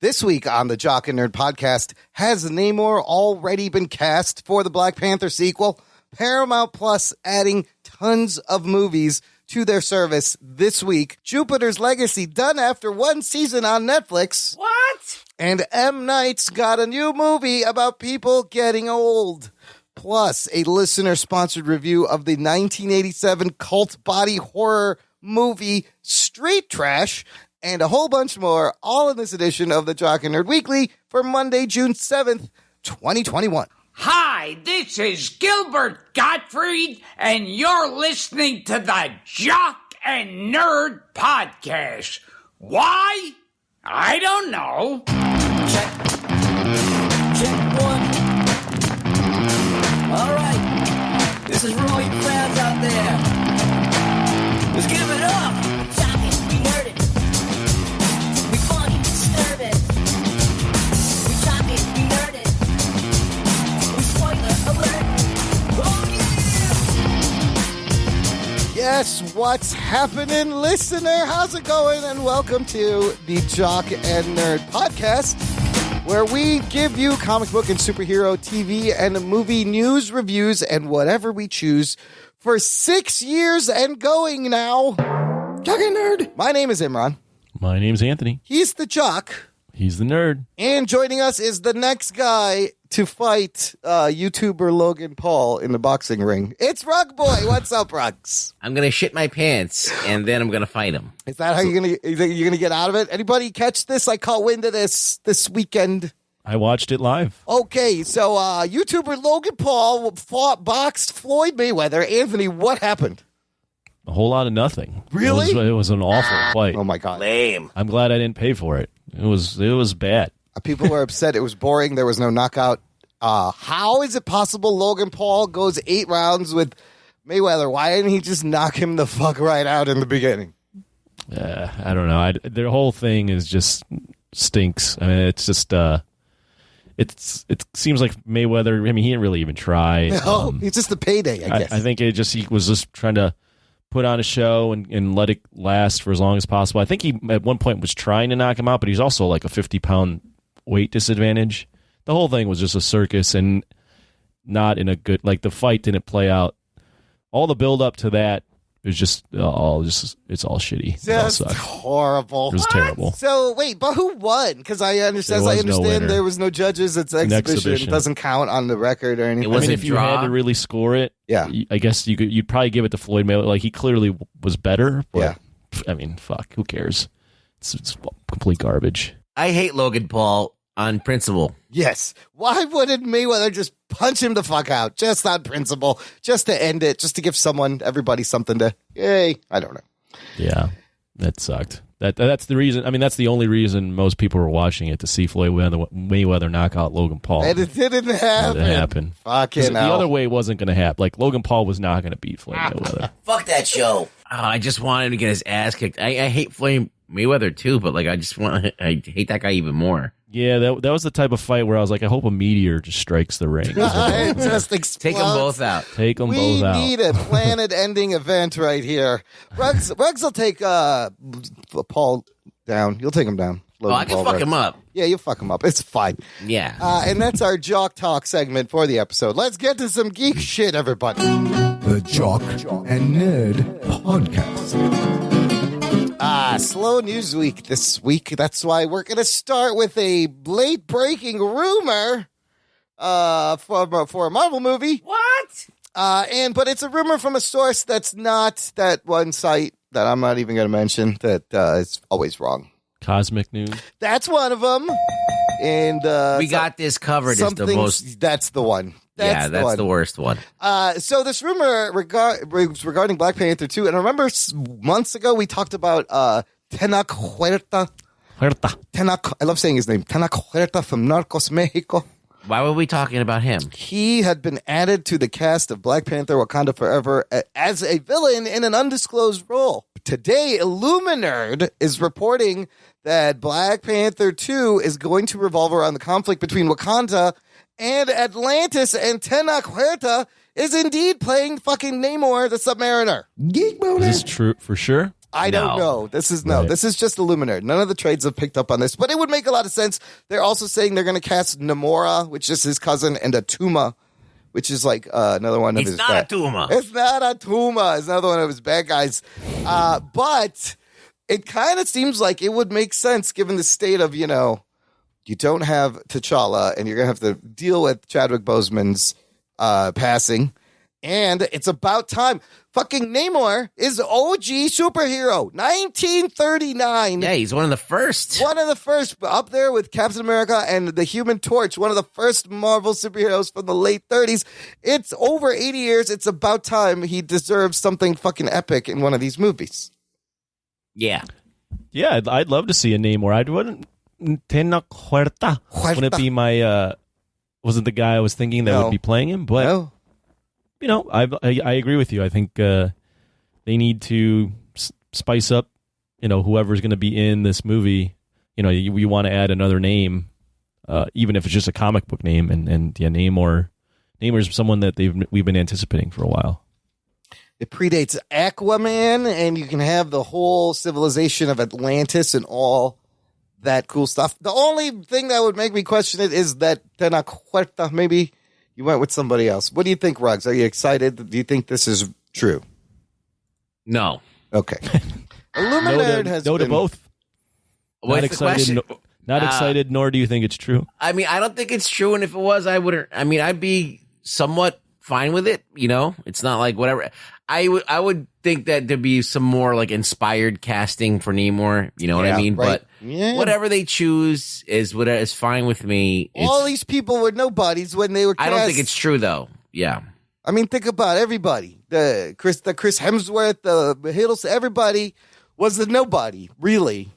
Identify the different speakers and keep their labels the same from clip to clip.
Speaker 1: This week on the Jock and Nerd podcast, has Namor already been cast for the Black Panther sequel? Paramount Plus adding tons of movies to their service this week. Jupiter's Legacy done after one season on Netflix.
Speaker 2: What?
Speaker 1: And M. Night's got a new movie about people getting old. Plus, a listener-sponsored review of the 1987 cult body horror movie Street Trash, and a whole bunch more, all in this edition of the Jock and Nerd Weekly for Monday, June 7th, 2021.
Speaker 2: Hi, this is Gilbert Gottfried, and you're listening to the Jock and Nerd Podcast. Why? I don't know.
Speaker 3: Check one. All right. This is for all you fans out there. Let's give it up. Jock it, we nerd it. We funny, disturb it. We jock it, we nerd it. We spoiler alert. Oh yeah!
Speaker 1: Yes, what's happening, listener? How's it going? And welcome to the Jock and Nerd Podcast, where we give you comic book and superhero TV and movie news, reviews, and whatever we choose for 6 years and going now. Jock and Nerd. My name is Imran.
Speaker 4: My name's Anthony.
Speaker 1: He's the Jock.
Speaker 4: He's the nerd.
Speaker 1: And joining us is the next guy to fight YouTuber Logan Paul in the boxing ring. It's Rug Boy. What's up, Rugs?
Speaker 5: I'm going to shit my pants, and then I'm going to fight him.
Speaker 1: Is that how you're gonna get out of it? Anybody catch this? I caught wind of this weekend.
Speaker 4: I watched it live.
Speaker 1: Okay, so YouTuber Logan Paul boxed Floyd Mayweather. Anthony, what happened?
Speaker 4: A whole lot of nothing.
Speaker 1: Really?
Speaker 4: It was an awful fight.
Speaker 1: Oh my God.
Speaker 5: Lame.
Speaker 4: I'm glad I didn't pay for it. It was bad.
Speaker 1: People were upset. It was boring. There was no knockout. How is it possible Logan Paul goes 8 rounds with Mayweather? Why didn't he just knock him the fuck right out in the beginning?
Speaker 4: I don't know. Their whole thing is just stinks. I mean, it's just it seems like Mayweather. I mean, he didn't really even try.
Speaker 1: No, it's just a payday, I guess.
Speaker 4: I think he was just trying to put on a show and let it last for as long as possible. I think he at one point was trying to knock him out, but he's also like a 50-pound weight disadvantage. The whole thing was just a circus and not in a good, like the fight didn't play out. All the build up to that is it's all shitty.
Speaker 1: Just
Speaker 4: it all sucked.
Speaker 1: horrible.
Speaker 4: It was terrible.
Speaker 1: So wait, but who won? Because I understand there was no judges. It's an exhibition. It doesn't count on the record or anything.
Speaker 5: It wasn't
Speaker 4: if you had to really score it,
Speaker 1: yeah,
Speaker 4: I guess you'd probably give it to Floyd Mayweather. Like he clearly was better. But,
Speaker 1: yeah.
Speaker 4: I mean, fuck. Who cares? It's complete garbage.
Speaker 5: I hate Logan Paul on principle.
Speaker 1: Yes. Why wouldn't Mayweather just punch him the fuck out? Just on principle. Just to end it. Just to give everybody something to, yay. I don't know.
Speaker 4: Yeah. That sucked. That's the reason. I mean, that's the only reason most people were watching it, to see Floyd Mayweather knock out Logan Paul.
Speaker 1: And it didn't happen.
Speaker 4: It didn't happen.
Speaker 1: Fucking
Speaker 4: the other way wasn't going to happen. Like, Logan Paul was not going to beat Floyd Mayweather.
Speaker 5: Fuck that show. Oh, I just want him to get his ass kicked. I hate Floyd Mayweather too, but like I hate that guy even more.
Speaker 4: Yeah, that was the type of fight where I was like, I hope a meteor just strikes the ring.
Speaker 1: It just explodes.
Speaker 5: Take them both out.
Speaker 4: We
Speaker 1: need a planet-ending event right here. Ruggs will take Paul down. You'll take him down.
Speaker 5: I can fuck him up.
Speaker 1: Yeah, you'll fuck him up. It's fine.
Speaker 5: Yeah.
Speaker 1: And that's our Jock Talk segment for the episode. Let's get to some geek shit, everybody.
Speaker 6: The Jock and Nerd Podcast.
Speaker 1: Slow news week this week. That's why we're going to start with a late-breaking rumor for a Marvel movie.
Speaker 2: What?
Speaker 1: But it's a rumor from a source that's not that one site that I'm not even going to mention that is always wrong.
Speaker 4: Cosmic News.
Speaker 1: That's one of them. And
Speaker 5: we got this covered as the most.
Speaker 1: That's the one. That's
Speaker 5: the worst one.
Speaker 1: So this rumor regarding Black Panther 2, and I remember months ago we talked about Tenoch Huerta. Tenoch, I love saying his name. Tenoch Huerta from Narcos Mexico.
Speaker 5: Why were we talking about him?
Speaker 1: He had been added to the cast of Black Panther Wakanda Forever as a villain in an undisclosed role. Today, Illuminerd is reporting that Black Panther 2 is going to revolve around the conflict between Wakanda and Atlantis, and Tenoch Huerta is indeed playing fucking Namor the Submariner.
Speaker 6: Geek boner.
Speaker 4: Is this true for sure?
Speaker 1: I don't know. This is This is just a Luminary. None of the trades have picked up on this, but it would make a lot of sense. They're also saying they're going to cast Namor, which is his cousin, and Atuma, which is like another one of his bad. It's not Atuma. It's another one of his bad guys. But it kind of seems like it would make sense given the state of, you don't have T'Challa, and you're going to have to deal with Chadwick Boseman's passing. And it's about time. Fucking Namor is OG superhero. 1939.
Speaker 5: Yeah, he's one of the first.
Speaker 1: One of the first, up there with Captain America and the Human Torch, one of the first Marvel superheroes from the late 30s. It's over 80 years. It's about time. He deserves something fucking epic in one of these movies.
Speaker 5: Yeah.
Speaker 4: Yeah, I'd love to see a Namor. I wouldn't. Tena Huerta. Wouldn't it be my, wasn't the guy I was thinking that would be playing him? But.
Speaker 1: No.
Speaker 4: I agree with you. I think they need to spice up, whoever's going to be in this movie. You want to add another name, even if it's just a comic book name. And Namor is someone that we've been anticipating for a while.
Speaker 1: It predates Aquaman, and you can have the whole civilization of Atlantis and all that cool stuff. The only thing that would make me question it is that Tena Huerta, maybe. You went with somebody else. What do you think, Ruggs? Are you excited? Do you think this is true?
Speaker 5: No.
Speaker 1: Okay. Illuminated has
Speaker 4: no
Speaker 1: been...
Speaker 4: to both.
Speaker 5: What's the question?
Speaker 4: Not excited, nor do you think it's true.
Speaker 5: I mean, I don't think it's true, and if it was, I wouldn't. I mean, I'd be somewhat fine with it. It's not like whatever. I would think that there'd be some more like inspired casting for Namor. You know what I mean?
Speaker 1: Right.
Speaker 5: But whatever they choose is fine with me.
Speaker 1: All these people were nobodies when they were cast.
Speaker 5: I don't think it's true though. Yeah.
Speaker 1: I mean, think about everybody. The Chris Hemsworth, the Hiddleston, everybody was the nobody, really,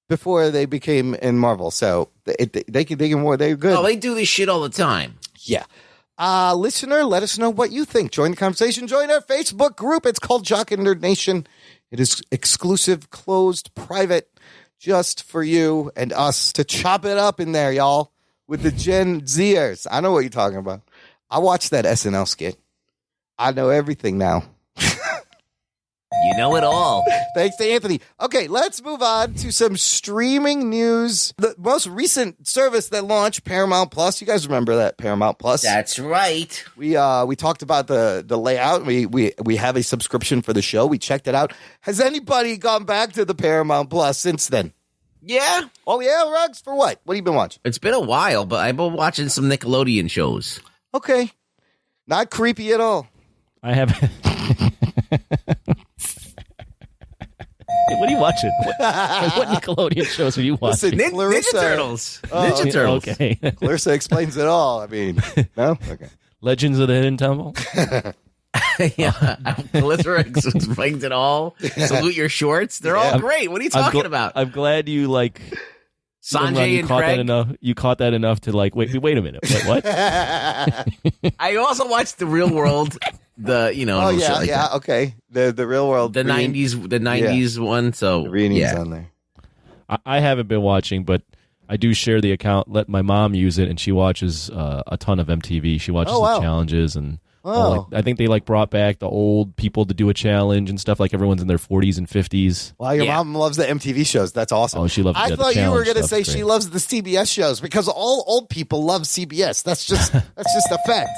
Speaker 1: before they became in Marvel. So they're good.
Speaker 5: Oh, they do this shit all the time.
Speaker 1: Yeah. Listener, let us know what you think. Join the conversation. Join our Facebook group. It's called Jock and Nerd Nation. It is exclusive, closed, private, just for you and us to chop it up in there, y'all, with the Gen Zers. I know what you're talking about. I watched that SNL skit. I know everything now.
Speaker 5: You know it all.
Speaker 1: Thanks to Anthony. Okay, let's move on to some streaming news. The most recent service that launched, Paramount Plus. You guys remember that, Paramount Plus?
Speaker 5: That's right.
Speaker 1: We talked about the layout. We have a subscription for the show. We checked it out. Has anybody gone back to the Paramount Plus since then?
Speaker 5: Yeah.
Speaker 1: Oh, yeah, Ruggs? For what? What have you been watching?
Speaker 5: It's been a while, but I've been watching some Nickelodeon shows.
Speaker 1: Okay. Not creepy at all.
Speaker 4: I haven't. What are you watching? What Nickelodeon shows are you watching?
Speaker 1: Listen, Clarissa,
Speaker 5: Ninja Turtles.
Speaker 1: Oh,
Speaker 5: Ninja Turtles.
Speaker 4: Okay.
Speaker 1: Clarissa explains it all. I mean, no? Okay.
Speaker 4: Legends of the Hidden Temple?
Speaker 5: Yeah. Clarissa explains it all. Salute your shorts. They're all great. What are you talking about?
Speaker 4: I'm glad you
Speaker 5: Sanjay and
Speaker 4: caught
Speaker 5: Craig.
Speaker 4: that enough. You caught that enough to wait a minute. Wait, what?
Speaker 5: I also watched The Real World.
Speaker 1: Oh yeah, that. Okay. The Real World,
Speaker 5: the '90s one. So
Speaker 1: the reunions on there.
Speaker 4: I haven't been watching, but I do share the account. Let my mom use it, and she watches a ton of MTV. She watches the challenges, and I think they brought back the old people to do a challenge and stuff. Like everyone's in their 40s and 50s.
Speaker 1: Wow, your mom loves the MTV shows. That's awesome.
Speaker 4: Oh, she loves.
Speaker 1: I thought you were going to say she loves the CBS shows because all old people love CBS. That's just a fact.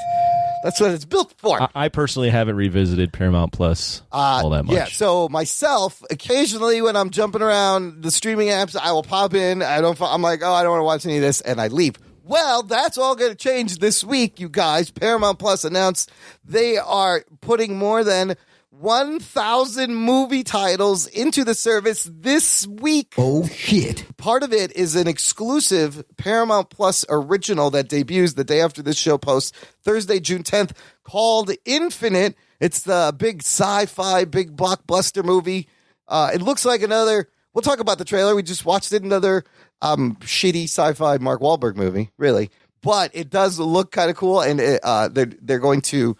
Speaker 1: That's what it's built for.
Speaker 4: I personally haven't revisited Paramount Plus all that much.
Speaker 1: Yeah, so myself, occasionally when I'm jumping around the streaming apps, I will pop in. I'm like, I don't want to watch any of this, and I leave. Well, that's all going to change this week, you guys. Paramount Plus announced they are putting more than 1,000 movie titles into the service this week.
Speaker 6: Oh, shit.
Speaker 1: Part of it is an exclusive Paramount Plus original that debuts the day after this show posts, Thursday, June 10th, called Infinite. It's the big sci-fi, big blockbuster movie. It looks like another, we'll talk about the trailer. We just watched it, another shitty sci-fi Mark Wahlberg movie, really. But it does look kind of cool, and they're going to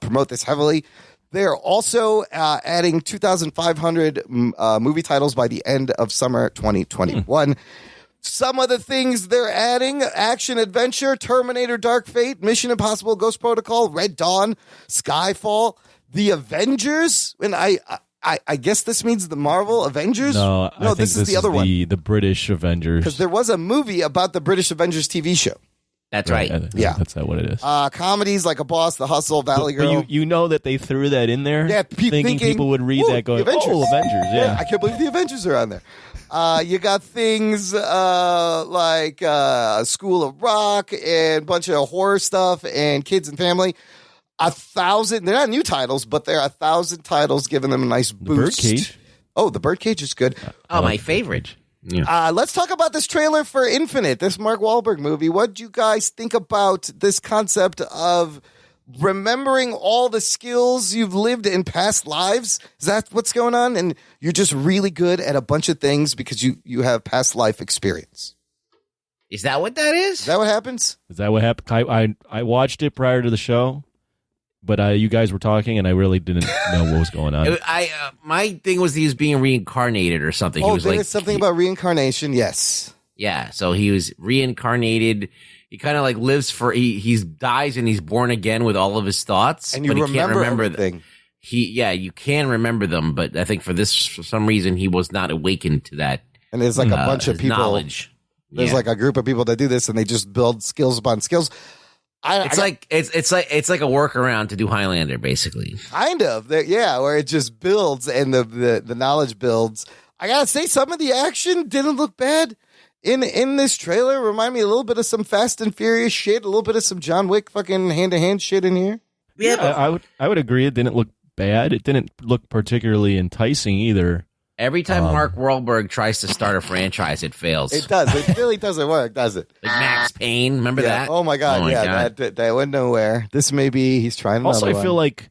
Speaker 1: promote this heavily. They're also adding 2,500 movie titles by the end of summer 2021. Some of the things they're adding: Action Adventure, Terminator Dark Fate, Mission Impossible Ghost Protocol, Red Dawn, Skyfall, The Avengers. And I guess this means the Marvel Avengers?
Speaker 4: No, I think
Speaker 1: this is the other one.
Speaker 4: The British Avengers.
Speaker 1: Because there was a movie about the British Avengers TV show.
Speaker 5: That's right.
Speaker 1: Yeah.
Speaker 4: That's what it is.
Speaker 1: Comedies like A Boss, The Hustle, Valley Girl.
Speaker 4: But you know that they threw that in there,
Speaker 1: Yeah,
Speaker 4: thinking people would read that going,
Speaker 1: Avengers.
Speaker 4: oh, Avengers, yeah.
Speaker 1: I can't believe the Avengers are on there. You got things like School of Rock and a bunch of horror stuff and Kids and Family. 1,000. They're not new titles, but there are 1,000 titles giving them a nice boost.
Speaker 4: Birdcage.
Speaker 1: Oh, the Birdcage is good.
Speaker 5: Oh, my favorite. Yeah.
Speaker 1: Let's talk about this trailer for Infinite, this Mark Wahlberg movie. What do you guys think about this concept of remembering all the skills you've lived in past lives? Is that what's going on? And you're just really good at a bunch of things because you have past life experience.
Speaker 5: Is that what that is?
Speaker 1: Is that what happens?
Speaker 4: Is that what happened? I watched it prior to the show, but you guys were talking, and I really didn't know what was going on.
Speaker 5: My thing was he was being reincarnated or something. He was
Speaker 1: there's something about reincarnation, yes.
Speaker 5: Yeah, so he was reincarnated. He kind of like lives he dies and he's born again with all of his thoughts.
Speaker 1: And you
Speaker 5: but he can't remember
Speaker 1: everything.
Speaker 5: You can remember them, but I think for some reason he was not awakened to that.
Speaker 1: And there's like a bunch of people.
Speaker 5: Knowledge.
Speaker 1: There's like a group of people that do this, and they just build skills upon skills.
Speaker 5: It's like a workaround to do Highlander, basically.
Speaker 1: Kind of, where it just builds and the knowledge builds. I gotta say, some of the action didn't look bad in this trailer. Remind me a little bit of some Fast and Furious shit, a little bit of some John Wick fucking hand-to-hand shit in here.
Speaker 4: Yeah, I would agree. It didn't look bad. It didn't look particularly enticing either.
Speaker 5: Every time Mark Wahlberg tries to start a franchise, it fails.
Speaker 1: It does. It really doesn't work, does it?
Speaker 5: Like Max Payne, remember that?
Speaker 1: Oh my god! God. That went nowhere. This maybe he's trying.
Speaker 4: Also, I
Speaker 1: one.
Speaker 4: feel like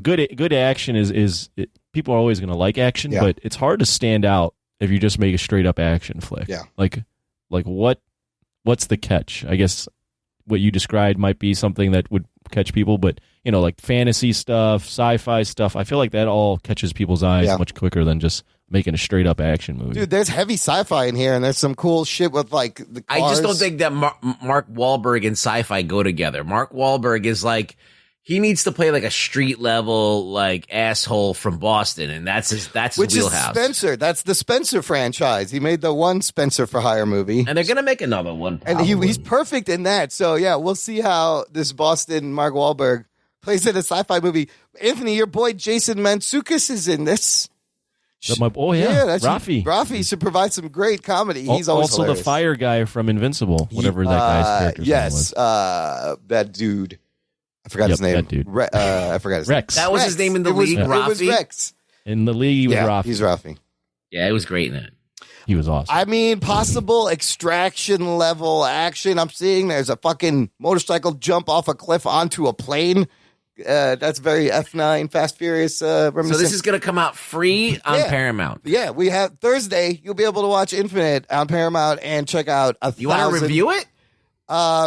Speaker 4: good action is people are always going to like action, but it's hard to stand out if you just make a straight up action flick.
Speaker 1: Yeah.
Speaker 4: Like what's the catch? I guess what you described might be something that would catch people, but like fantasy stuff, sci-fi stuff, I feel like that all catches people's eyes much quicker than just making a straight up action movie.
Speaker 1: Dude, there's heavy sci-fi in here, and there's some cool shit with like the cars.
Speaker 5: I just don't think that Mark Wahlberg and sci-fi go together. Mark Wahlberg is like, he needs to play like a street level like asshole from Boston, and that's his wheelhouse.
Speaker 1: Which is Spencer. That's the Spencer franchise. He made the one Spencer for Hire movie,
Speaker 5: and they're gonna make another one.
Speaker 1: Probably. And he's perfect in that. So yeah, we'll see how this Boston Mark Wahlberg plays in a sci-fi movie. Anthony, your boy Jason Mantzoukas is in this.
Speaker 4: That's Rafi.
Speaker 1: Rafi should provide some great comedy. He's always
Speaker 4: also
Speaker 1: hilarious.
Speaker 4: the fire guy from Invincible, whatever that guy's character's name was.
Speaker 1: That dude. I forgot his name.
Speaker 4: That dude.
Speaker 1: I forgot his
Speaker 4: Rex.
Speaker 1: name.
Speaker 5: That was his name in the league. Rafi.
Speaker 1: It was Rex.
Speaker 4: In the league, he was Rafi.
Speaker 1: He's Rafi.
Speaker 5: Yeah, it was great in it.
Speaker 4: He was awesome.
Speaker 1: I mean, possible extraction level action. I'm seeing there's a fucking motorcycle jump off a cliff onto a plane. That's very F9 Fast Furious reminiscent.
Speaker 5: So this is going to come out free on Paramount.
Speaker 1: Yeah, we have Thursday. You'll be able to watch Infinite on Paramount and check out 1,000.
Speaker 5: You want to review it?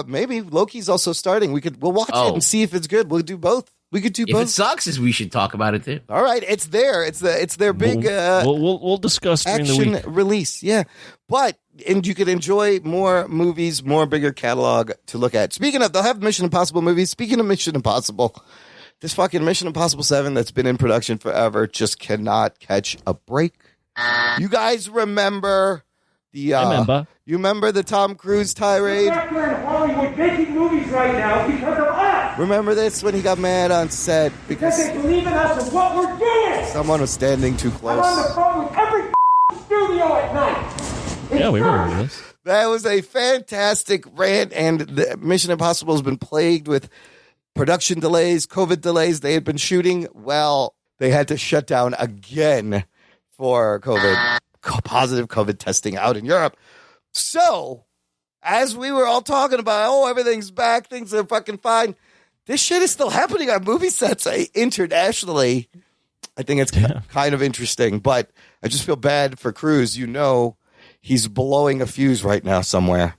Speaker 1: Maybe Loki's also starting. We'll watch it and see if it's good. We'll do both. We could do both.
Speaker 5: If it sucks, we should talk about it too.
Speaker 1: All right, it's there. It's their big
Speaker 4: we'll discuss during the
Speaker 1: action
Speaker 4: week.
Speaker 1: release. Yeah, and you could enjoy more movies, more bigger catalog to look at. Speaking of, they'll have Mission Impossible movies. Speaking of Mission Impossible, this fucking Mission Impossible 7 that's been in production forever just cannot catch a break. You guys remember the? You remember the Tom Cruise tirade?
Speaker 7: We're here in Hollywood making movies right now because of us.
Speaker 1: Remember this when he got mad on set
Speaker 7: Because they believe in us and what we're doing.
Speaker 1: someone was standing too
Speaker 7: I'm on the
Speaker 1: close?
Speaker 7: phone with every studio at night.
Speaker 4: Yeah, we remember this.
Speaker 1: That was a fantastic rant, and the Mission Impossible has been plagued with production delays, COVID delays. They had been shooting. Well, they had to shut down again for COVID, positive COVID testing out in Europe. So, as we were all talking about, everything's back, things are fucking fine. This shit is still happening on movie sets internationally. I think it's kind of interesting, but I just feel bad for Cruise. He's blowing a fuse right now somewhere.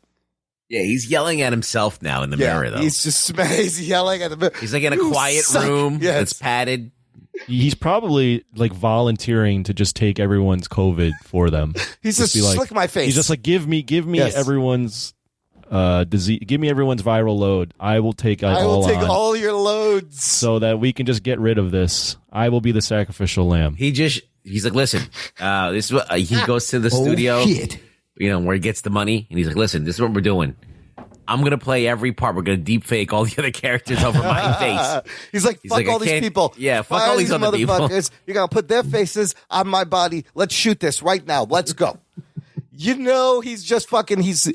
Speaker 5: Yeah, he's yelling at himself now in the mirror, though.
Speaker 1: He's yelling at the mirror.
Speaker 5: He's like in a quiet room that's padded.
Speaker 4: He's probably like volunteering to just take everyone's COVID for them.
Speaker 1: He's just
Speaker 4: be like,
Speaker 1: slick my face.
Speaker 4: He's just like, give me
Speaker 1: Yes.
Speaker 4: everyone's disease. Give me everyone's viral load. I will take
Speaker 1: all your loads
Speaker 4: so that we can just get rid of this. I will be the sacrificial lamb.
Speaker 5: He's like, listen, this is what he goes to the studio,
Speaker 6: shit.
Speaker 5: Where he gets the money, and he's like, listen, this is what we're doing. I'm going to play every part. We're going to deep fake all the other characters over my face.
Speaker 1: He's like, fuck all these people.
Speaker 5: Yeah, fuck
Speaker 1: Fire
Speaker 5: all these other people.
Speaker 1: motherfuckers. You're going to put their faces on my body. Let's shoot this right now. Let's go. He's just fucking, he's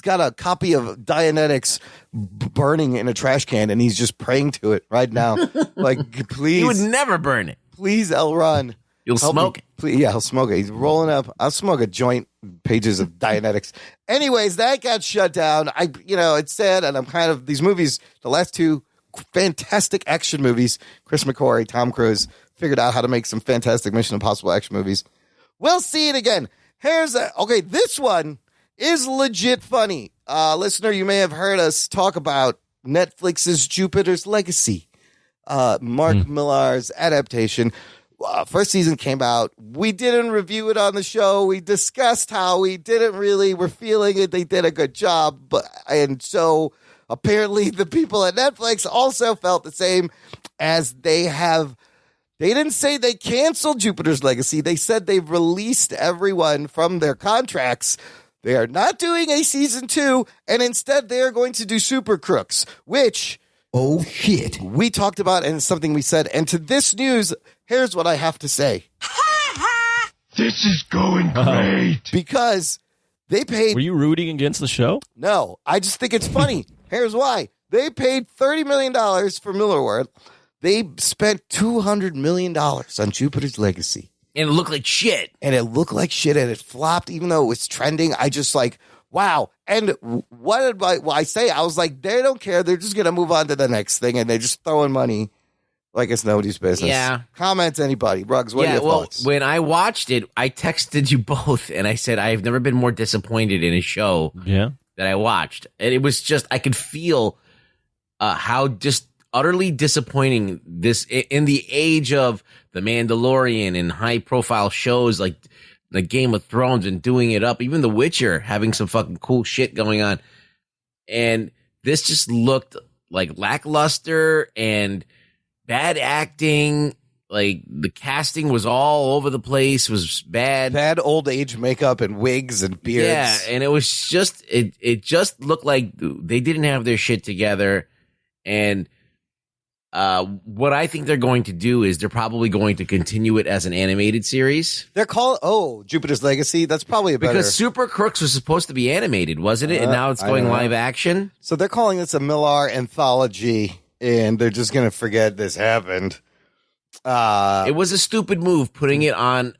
Speaker 1: got a copy of Dianetics burning in a trash can, and he's just praying to it right now. Like, please.
Speaker 5: He would never burn it.
Speaker 1: Please, Elron.
Speaker 5: You'll smoke it.
Speaker 1: Please, yeah, he'll smoke it. He's rolling up. I'll smoke a joint, pages of Dianetics. Anyways, that got shut down. It's sad, and I'm kind of, these movies, the last two fantastic action movies, Chris McQuarrie, Tom Cruise, figured out how to make some fantastic Mission Impossible action movies. We'll see it again. This one is legit funny. Listener, you may have heard us talk about Netflix's Jupiter's Legacy, Mark Millar's adaptation. First season came out. We didn't review it on the show. We discussed how we were feeling it. They did a good job. And so apparently the people at Netflix also felt the same, as they have. They didn't say they canceled Jupiter's Legacy. They said they've released everyone from their contracts. They are not doing a season 2, and instead they are going to do Super Crooks, which...
Speaker 6: Oh, shit.
Speaker 1: We talked about, and it's something we said. And to this news, here's what I have to say.
Speaker 7: This is going great.
Speaker 1: Because they paid...
Speaker 4: Were you rooting against the show?
Speaker 1: No, I just think it's funny. Here's why. They paid $30 million for Miller World. They spent $200 million on Jupiter's Legacy.
Speaker 5: And it looked like shit.
Speaker 1: And it it flopped, even though it was trending. I just like... Wow. And what did I say? I was like, they don't care. They're just going to move on to the next thing, and they're just throwing money like it's nobody's business.
Speaker 5: Yeah.
Speaker 1: Comments, anybody. Ruggs, what are your thoughts?
Speaker 5: When I watched it, I texted you both, and I said, I've never been more disappointed in a show that I watched. And it was just, I could feel how just utterly disappointing this, in the age of The Mandalorian and high-profile shows like the Game of Thrones and doing it up, even The Witcher having some fucking cool shit going on. And this just looked like lackluster and bad acting. Like the casting was all over the place, was bad.
Speaker 1: Bad old age makeup and wigs and beards.
Speaker 5: Yeah, and it was just, it just looked like they didn't have their shit together. And what I think they're going to do is they're probably going to continue it as an animated series.
Speaker 1: They're called, Jupiter's Legacy. That's probably a better.
Speaker 5: Because Super Crooks was supposed to be animated, wasn't it? And now it's going live action.
Speaker 1: So they're calling this a Millar anthology, and they're just going to forget this happened.
Speaker 5: It was a stupid move putting it on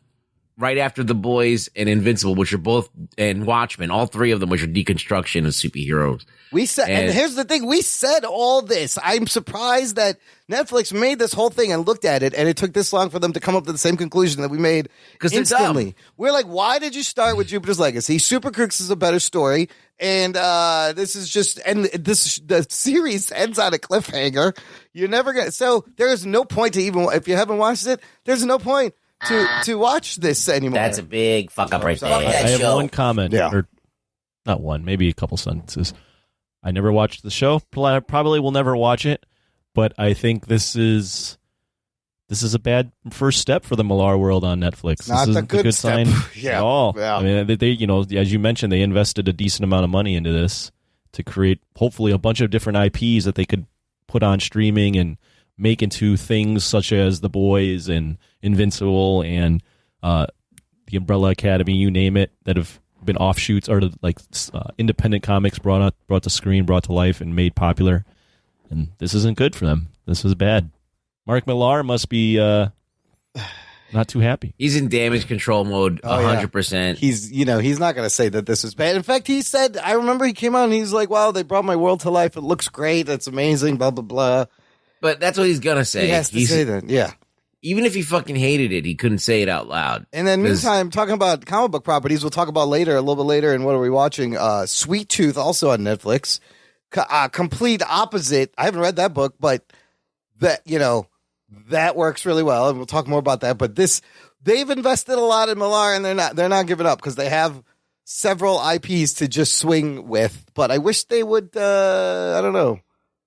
Speaker 5: right after The Boys and Invincible, which are both, and Watchmen, all three of them, which are deconstruction of superheroes.
Speaker 1: We said, and here's the thing, we said all this. I'm surprised that Netflix made this whole thing and looked at it, and it took this long for them to come up to the same conclusion that we made instantly. We're like, why did you start with Jupiter's Legacy? Super Crooks is a better story, and the series ends on a cliffhanger. You're never gonna. So there is no point to even, if you haven't watched it, there's no point to watch this anymore.
Speaker 8: That's a big fuck up right there.
Speaker 4: I have one comment, or not one, maybe a couple sentences. I never watched the show. Probably will never watch it, but I think this is a bad first step for the Millar world on Netflix.
Speaker 1: Not
Speaker 4: this
Speaker 1: a
Speaker 4: isn't
Speaker 1: good
Speaker 4: a good
Speaker 1: step.
Speaker 4: sign
Speaker 1: Yeah.
Speaker 4: at all.
Speaker 1: Yeah.
Speaker 4: I mean, they, as you mentioned, they invested a decent amount of money into this to create hopefully a bunch of different IPs that they could put on streaming and make into things such as The Boys and Invincible and The Umbrella Academy, you name it, that have been offshoots or like independent comics brought to screen, brought to life, and made popular. And this isn't good for them. This is bad. Mark Millar must be not too happy.
Speaker 5: He's in damage control mode 100%.
Speaker 1: He's not going to say that this is bad. In fact, he said, I remember he came out and he's like, wow, they brought my world to life. It looks great. It's amazing, blah, blah, blah.
Speaker 5: But that's what he's going to say.
Speaker 1: He has to say that, yeah.
Speaker 5: Even if he fucking hated it, he couldn't say it out loud.
Speaker 1: And then meantime, talking about comic book properties, we'll talk about a little bit later, and what are we watching? Sweet Tooth, also on Netflix. Complete opposite. I haven't read that book, but that works really well, and we'll talk more about that. But they've invested a lot in Millar, and they're not giving up because they have several IPs to just swing with, but I wish they would, I don't know.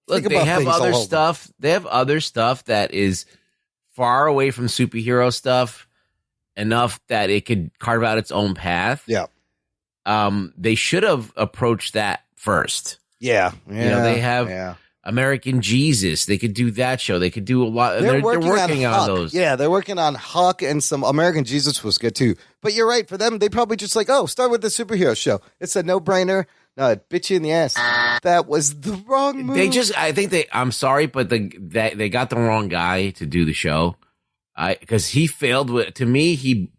Speaker 5: Look, they have other stuff. They have other stuff that is far away from superhero stuff enough that it could carve out its own path.
Speaker 1: Yeah.
Speaker 5: They should have approached that first.
Speaker 1: Yeah.
Speaker 5: They have American Jesus. They could do that show. They could do a lot. They're working on those.
Speaker 1: Yeah, they're working on Huck, and some American Jesus was good too. But you're right. For them, they probably just start with the superhero show. It's a no-brainer. No, it bit you in the ass. That was the wrong move.
Speaker 5: I'm sorry, but they got the wrong guy to do the show. Because he failed to me, he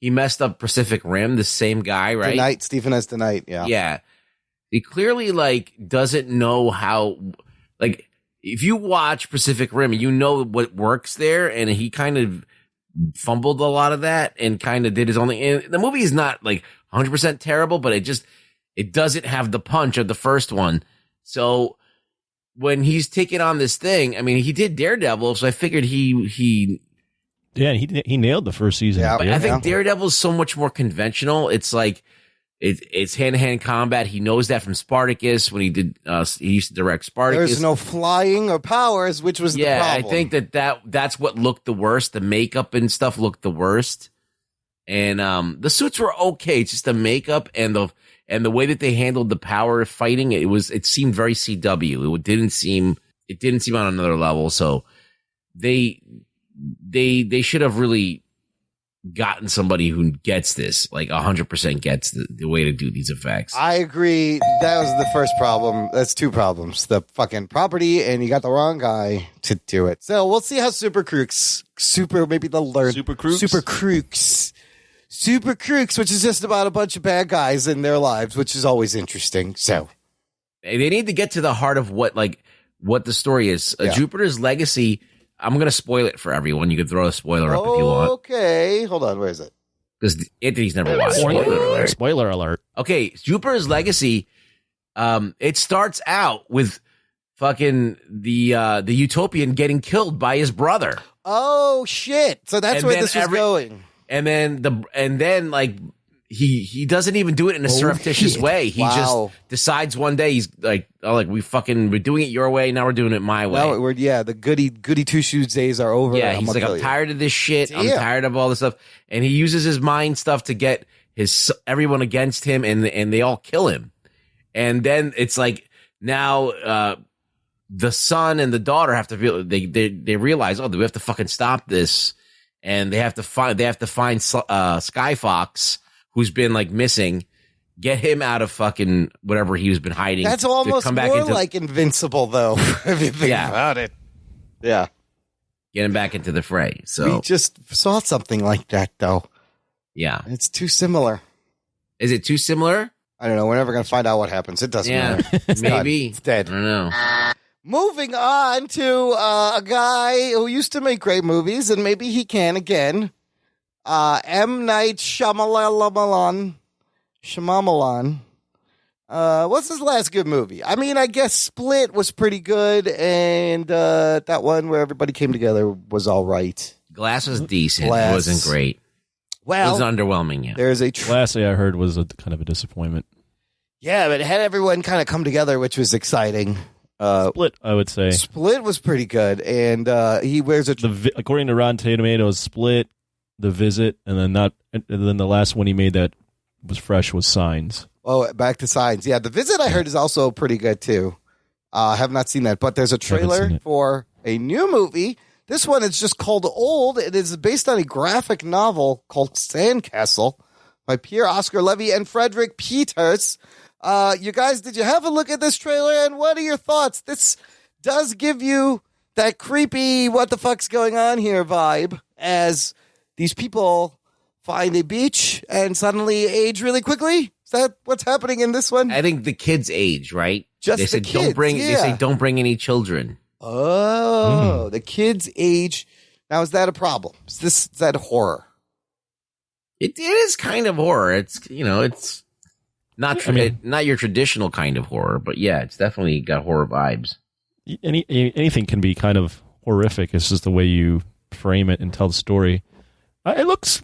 Speaker 5: messed up Pacific Rim, the same guy, right?
Speaker 1: Stephen S. DeKnight, yeah.
Speaker 5: Yeah. He clearly doesn't know how, if you watch Pacific Rim, you know what works there, and he kind of fumbled a lot of that and kind of did his own thing. And the movie is not 100% terrible, but it doesn't have the punch of the first one. So when he's taking on this thing, I mean, he did Daredevil, so I figured he
Speaker 4: nailed the first season.
Speaker 5: Yeah, but I think Daredevil is so much more conventional. It's it's hand-to-hand combat. He knows that from Spartacus when he did. He used to direct Spartacus.
Speaker 1: There's no flying or powers, which was the problem.
Speaker 5: I think that's what looked the worst. The makeup and stuff looked the worst, and the suits were okay. It's just the makeup and the way that they handled the power of fighting. It seemed very CW. It didn't seem on another level. So they should have really gotten somebody who gets this, 100% gets the way to do these effects.
Speaker 1: I agree. That was the first problem. That's two problems. The fucking property, and you got the wrong guy to do it. So we'll see how Super Crooks, maybe they'll learn. Super Crooks, which is just about a bunch of bad guys in their lives, which is always interesting. So
Speaker 5: they need to get to the heart of what the story is. Jupiter's Legacy. I'm going to spoil it for everyone. You can throw a spoiler up if you want.
Speaker 1: Okay. Hold on. Where is it?
Speaker 5: Because Anthony's never watched.
Speaker 4: Spoiler alert.
Speaker 5: Okay. Jupiter's Legacy. It starts out with fucking the Utopian getting killed by his brother.
Speaker 1: Oh, shit. So that's where this was going.
Speaker 5: And then he doesn't even do it in a surreptitious way. He just decides one day he's we're doing it your way. Now we're doing it my way.
Speaker 1: No, the goody two shoes days are over.
Speaker 5: Yeah, he's I'm tired of this shit. Damn. I'm tired of all this stuff. And he uses his mind stuff to get everyone against him, and they all kill him. And then it's now the son and the daughter have to feel they realize, we have to fucking stop this, and they have to find Sky Fox, who's been missing, get him out of fucking whatever he's been hiding.
Speaker 1: That's almost more like Invincible, though, if you think about it. Yeah.
Speaker 5: Get him back into the fray. So
Speaker 1: we just saw something like that, though.
Speaker 5: Yeah.
Speaker 1: It's too similar.
Speaker 5: Is it too similar?
Speaker 1: I don't know. We're never going to find out what happens. It doesn't matter.
Speaker 5: Maybe.
Speaker 1: It's dead.
Speaker 5: I don't know.
Speaker 1: Moving on to a guy who used to make great movies, and maybe he can again. M. Night Shyamalan. What's his last good movie? I mean, I guess Split was pretty good, and that one where everybody came together was all right.
Speaker 5: Glass was decent. It wasn't great.
Speaker 1: Well,
Speaker 5: it was underwhelming. Yeah,
Speaker 1: there's a
Speaker 4: lastly I heard was a kind of a disappointment.
Speaker 1: Yeah, but it had everyone kind of come together, which was exciting.
Speaker 4: Split, I would say.
Speaker 1: Split was pretty good, and he wears
Speaker 4: according to Rotten Tomatoes, Split, The Visit, and then the last one he made that was fresh was Signs.
Speaker 1: Oh, back to Signs. Yeah, The Visit I heard is also pretty good too. I have not seen that, but there's a trailer for a new movie. This one is just called Old. It is based on a graphic novel called Sandcastle by Pierre Oscar Levy and Frederick Peters. You guys, did you have a look at this trailer, and what are your thoughts? This does give you that creepy what the fuck's going on here vibe as these people find a beach and suddenly age really quickly. Is that what's happening in this one?
Speaker 5: I think the kids age, right?
Speaker 1: They say
Speaker 5: don't bring any children.
Speaker 1: Oh, the kids age. Now, is that a problem? Is that horror?
Speaker 5: It is kind of horror. It's, it's not not your traditional kind of horror, but yeah, it's definitely got horror vibes.
Speaker 4: Anything can be kind of horrific. It's just the way you frame it and tell the story. It looks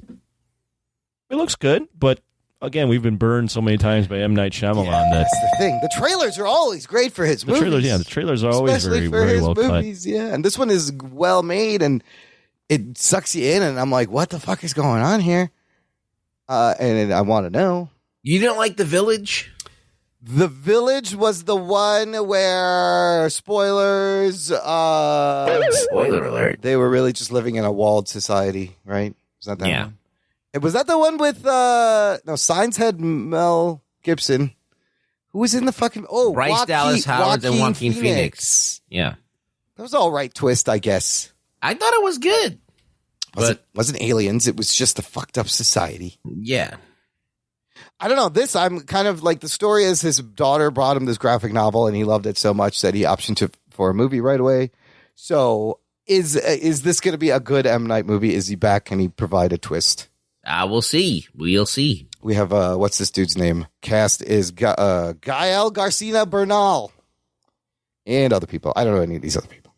Speaker 4: good, but again, we've been burned so many times by M. Night Shyamalan that
Speaker 1: That's the thing. The trailers are always great for his movies.
Speaker 4: the trailers are always
Speaker 1: Especially
Speaker 4: very,
Speaker 1: for
Speaker 4: very
Speaker 1: his
Speaker 4: well
Speaker 1: movies, yeah. And this one is well made, and it sucks you in, and I'm like, what the fuck is going on here? And I want to know.
Speaker 5: You didn't like The Village?
Speaker 1: The Village was the one where, spoilers,
Speaker 5: Spoiler alert.
Speaker 1: they were really just living in a walled society, right? Was that
Speaker 5: Yeah.
Speaker 1: one? Was that the one with, no, Signs had Mel Gibson. Who was in the fucking,
Speaker 5: Bryce Dallas Howard and Joaquin Phoenix. Yeah.
Speaker 1: That was all right twist, I guess.
Speaker 5: I thought it was good.
Speaker 1: Wasn't aliens. It was just a fucked up society.
Speaker 5: Yeah.
Speaker 1: I don't know. This, I'm kind of like, the story is his daughter brought him this graphic novel and he loved it so much that he optioned for a movie right away. So is this going to be a good M. Night movie? Is he back? Can he provide a twist?
Speaker 5: We'll see. We'll see.
Speaker 1: We have, what's this dude's name? Cast is Gael Garcia Bernal and other people. I don't know any of these other people.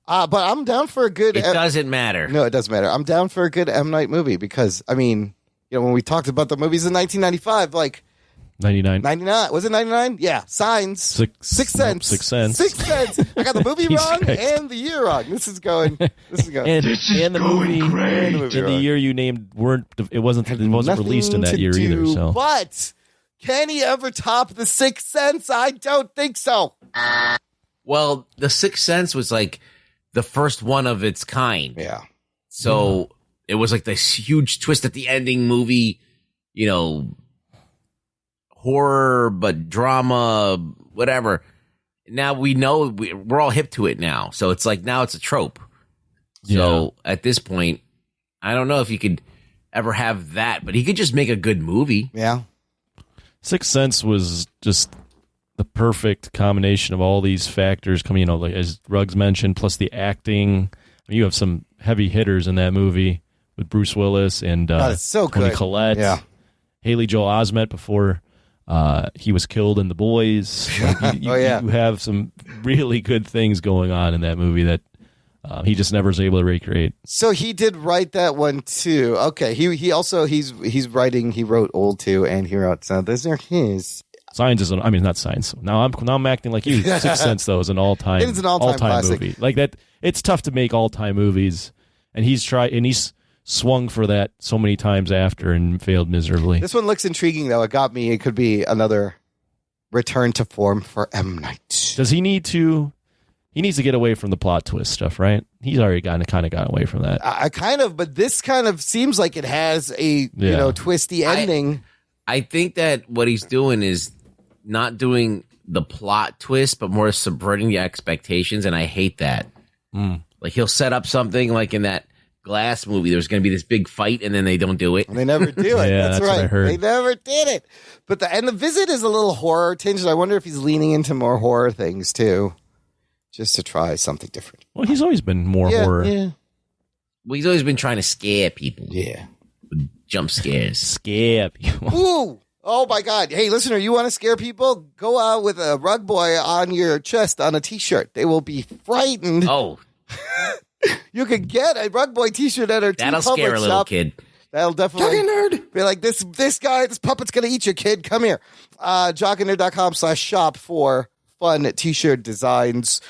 Speaker 1: But I'm down for a good...
Speaker 5: It doesn't matter.
Speaker 1: No, it doesn't matter. I'm down for a good M. Night movie because, I mean, you know, when we talked about the movies in 1995, like...
Speaker 4: 99.
Speaker 1: 99. Was it 99? Yeah. Signs. Sixth Sense.
Speaker 4: Sixth Sense.
Speaker 1: Sixth Sense. I got the movie wrong
Speaker 4: correct.
Speaker 1: and the year wrong. This is going.
Speaker 4: and the movie in the year you named it wasn't released in that year either. So,
Speaker 1: but can he ever top the Sixth Sense? I don't think so.
Speaker 5: Well, the Sixth Sense was like the first one of its kind.
Speaker 1: Yeah.
Speaker 5: So it was like this huge twist at the ending movie, you know, horror, but drama, whatever. Now we know we're all hip to it now. So it's like now it's a trope. So at this point, I don't know if you could ever have that, but he could just make a good movie.
Speaker 1: Yeah.
Speaker 4: Sixth Sense was just the perfect combination of all these factors coming, you know, like as Ruggs mentioned, plus the acting. I mean, you have some heavy hitters in that movie with Bruce Willis and
Speaker 1: it's so
Speaker 4: Toni
Speaker 1: good.
Speaker 4: Collette.
Speaker 1: Yeah.
Speaker 4: Haley Joel Osment before he was killed in The Boys. Like, you have some really good things going on in that movie that he just never was able to recreate.
Speaker 1: So he did write that one too. Okay. He also he's writing. He wrote Old too, and he wrote. So those are his.
Speaker 4: Science is, I mean, not Science. Now I'm acting like you. Sixth Sense though is an all-time.
Speaker 1: It's an all-time classic.
Speaker 4: movie. Like that, it's tough to make all-time movies, and he's swung for that so many times after and failed miserably.
Speaker 1: This one looks intriguing though. It got me. It could be another return to form for M. Night.
Speaker 4: Does he need to? He needs to get away from the plot twist stuff, right? He's already kind of gotten away from that.
Speaker 1: I kind of, but this kind of seems like it has a twisty ending.
Speaker 5: I think that what he's doing is not doing the plot twist, but more subverting the expectations, and I hate that. Like he'll set up something like in that Glass movie. There's going to be this big fight, and then they don't do it.
Speaker 1: They never do it.
Speaker 4: Yeah,
Speaker 1: that's
Speaker 4: what
Speaker 1: right.
Speaker 4: I heard.
Speaker 1: They never did it. But the Visit is a little horror tinged. I wonder if he's leaning into more horror things too, just to try something different.
Speaker 4: Well, he's always been more horror.
Speaker 1: Yeah.
Speaker 5: Well, he's always been trying to scare people.
Speaker 1: Yeah.
Speaker 5: With jump scares.
Speaker 4: Scare people.
Speaker 1: Ooh. Oh my God. Hey, listener, you want to scare people? Go out with a rug boy on your chest on a t-shirt. They will be frightened.
Speaker 5: Oh,
Speaker 1: You can get a rug boy t-shirt at our
Speaker 5: that'll scare a little kid.
Speaker 1: That'll definitely nerd. Be like, this puppet's going to eat you, kid. Come here. jockandnerd.com/shop for fun t-shirt designs,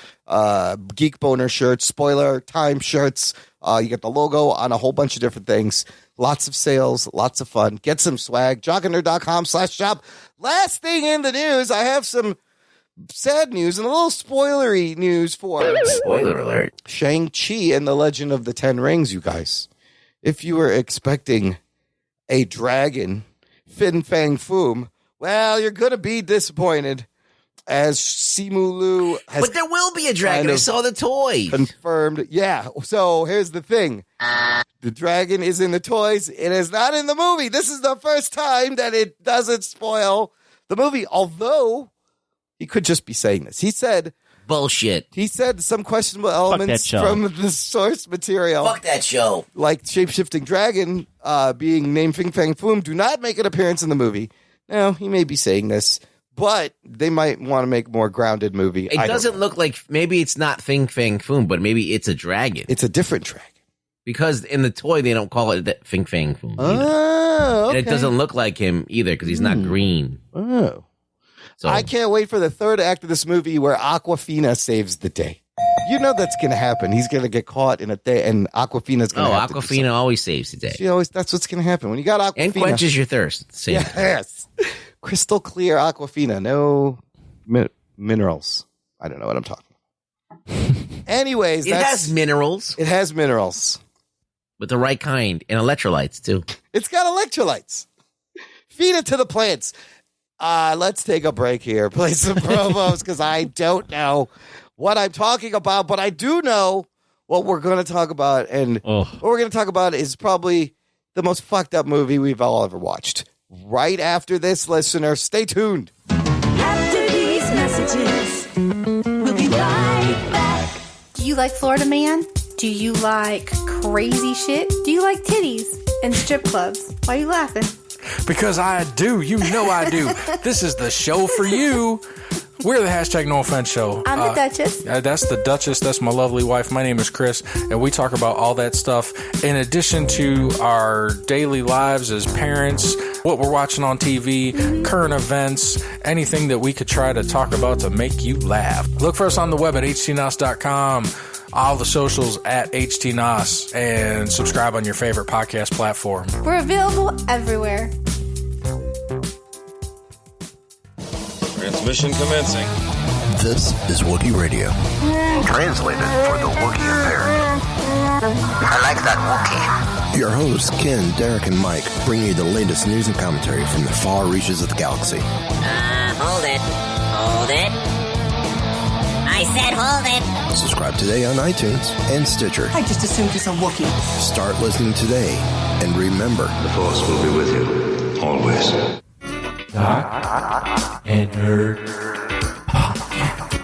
Speaker 1: geek boner shirts, spoiler time shirts. You get the logo on a whole bunch of different things. Lots of sales, lots of fun. Get some swag. jockandnerd.com/shop. Last thing in the news, I have some sad news and a little spoilery news for
Speaker 5: Spoiler alert.
Speaker 1: Shang-Chi and the Legend of the Ten Rings, you guys. If you were expecting a dragon, Fin Fang Foom, well, you're going to be disappointed, as Simu Liu has
Speaker 5: But there will be a dragon. I saw the toy.
Speaker 1: confirmed. Yeah, so here's the thing. The dragon is in the toys. It is not in the movie. This is the first time that it doesn't spoil the movie, although he could just be saying this. He said some questionable elements from the source material.
Speaker 5: Fuck that show.
Speaker 1: Like shape-shifting dragon being named Fin Fang Foom do not make an appearance in the movie. Now, he may be saying this, but they might want to make a more grounded movie.
Speaker 5: It doesn't look like, maybe it's not Fin Fang Foom, but maybe it's a dragon.
Speaker 1: It's a different dragon.
Speaker 5: because in the toy they don't call it that Fing Fang Foom.
Speaker 1: Oh, okay.
Speaker 5: And it doesn't look like him either because he's not green.
Speaker 1: Oh.
Speaker 5: So
Speaker 1: I can't wait for the third act of this movie where Aquafina saves the day. You know that's going to happen. He's going to get caught in a day, and Aquafina's going to have to do something.
Speaker 5: Aquafina always saves the day.
Speaker 1: That's what's going to happen. When you got Aquafina.
Speaker 5: And quenches your thirst. At the same time.
Speaker 1: Yes. Crystal clear Aquafina. No minerals. I don't know what I'm talking about. Anyways.
Speaker 5: It has minerals.
Speaker 1: It has minerals.
Speaker 5: With the right kind. And electrolytes, too.
Speaker 1: It's got electrolytes. Feed it to the plants. Let's take a break here. Play some promos because I don't know what I'm talking about, but I do know what we're going to talk about. And what we're going to talk about is probably the most fucked up movie we've all ever watched. Right after this, listener, stay tuned.
Speaker 8: After these messages, we'll be right back.
Speaker 9: Do you like Florida Man? Do you like crazy shit? Do you like titties and strip clubs? Why are you laughing?
Speaker 10: Because I do. You know I do. This is the show for you. We're the hashtag No Offense Show.
Speaker 9: I'm the Duchess.
Speaker 10: That's the Duchess. That's my lovely wife. My name is Chris, and we talk about all that stuff in addition to our daily lives as parents, what we're watching on TV, current events, anything that we could try to talk about to make you laugh. Look for us on the web at htnos.com, all the socials at htnos, and subscribe on your favorite podcast platform.
Speaker 9: We're available everywhere.
Speaker 11: Transmission commencing.
Speaker 12: This is Wookiee Radio. Translated for the Wookiee impaired. I like that Wookiee. Your hosts, Ken, Derek, and Mike, bring you the latest news and commentary from the far reaches of the galaxy.
Speaker 13: Hold it. Hold it. I said hold it.
Speaker 12: Subscribe today on iTunes and Stitcher.
Speaker 8: I just assumed it's a Wookiee.
Speaker 12: Start listening today, and remember,
Speaker 11: The Force will be with you, always.
Speaker 4: Doc and Nerd.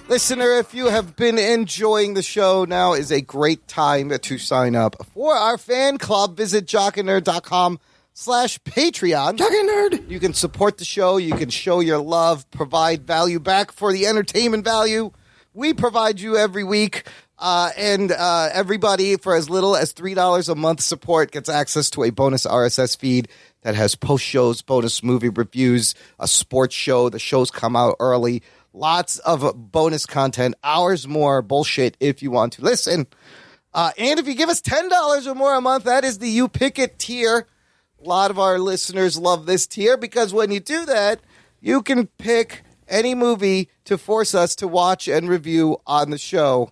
Speaker 1: Listener, if you have been enjoying the show, now is a great time to sign up for our fan club. Visit jockandnerd.com/Patreon.
Speaker 6: Jock and Nerd.
Speaker 1: You can support the show. You can show your love, provide value back for the entertainment value we provide you every week. And everybody, for as little as $3 a month support, gets access to a bonus RSS feed that has post shows, bonus movie reviews, a sports show. The shows come out early. Lots of bonus content, hours more bullshit if you want to listen. And if you give us $10 or more a month, that is the You Pick It tier. A lot of our listeners love this tier because when you do that, you can pick any movie to force us to watch and review on the show.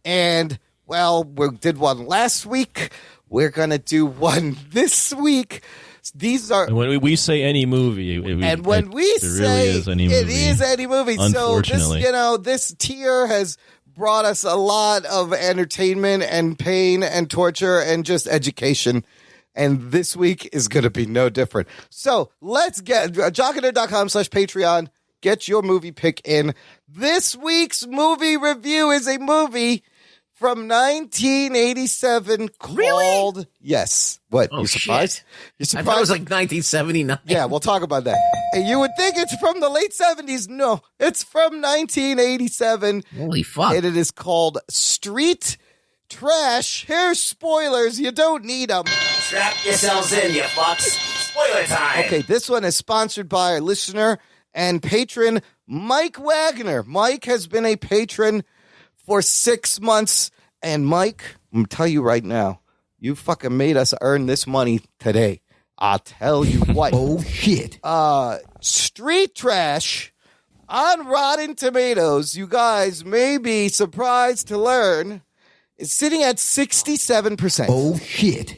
Speaker 1: And, well, we did one last week. We're going to do one this week. These are
Speaker 4: when we say any movie,
Speaker 1: when we say
Speaker 4: really is any movie,
Speaker 1: it is any movie.
Speaker 4: Unfortunately.
Speaker 1: So this tier has brought us a lot of entertainment and pain and torture and just education. And this week is going to be no different. So let's get jockandnerd.com/Patreon. Get your movie pick in. This week's movie review is a movie from 1987 called... Yes. What?
Speaker 5: Oh,
Speaker 1: you surprised?
Speaker 5: Shit.
Speaker 1: You surprised?
Speaker 5: I thought it was like 1979.
Speaker 1: Yeah, we'll talk about that. And you would think it's from the late 70s. No, it's from 1987.
Speaker 5: Holy fuck.
Speaker 1: And it is called Street Trash. Here's spoilers. You don't need them.
Speaker 3: Strap yourselves in, you fucks. Spoiler time.
Speaker 1: Okay, this one is sponsored by our listener and patron, Mike Wagner. Mike has been a patron for 6 months. And Mike, I'm going to tell you right now, you fucking made us earn this money today. I'll tell you what.
Speaker 6: Oh, shit.
Speaker 1: Street Trash on Rotten Tomatoes, you guys may be surprised to learn, is sitting at 67%.
Speaker 6: Oh, shit.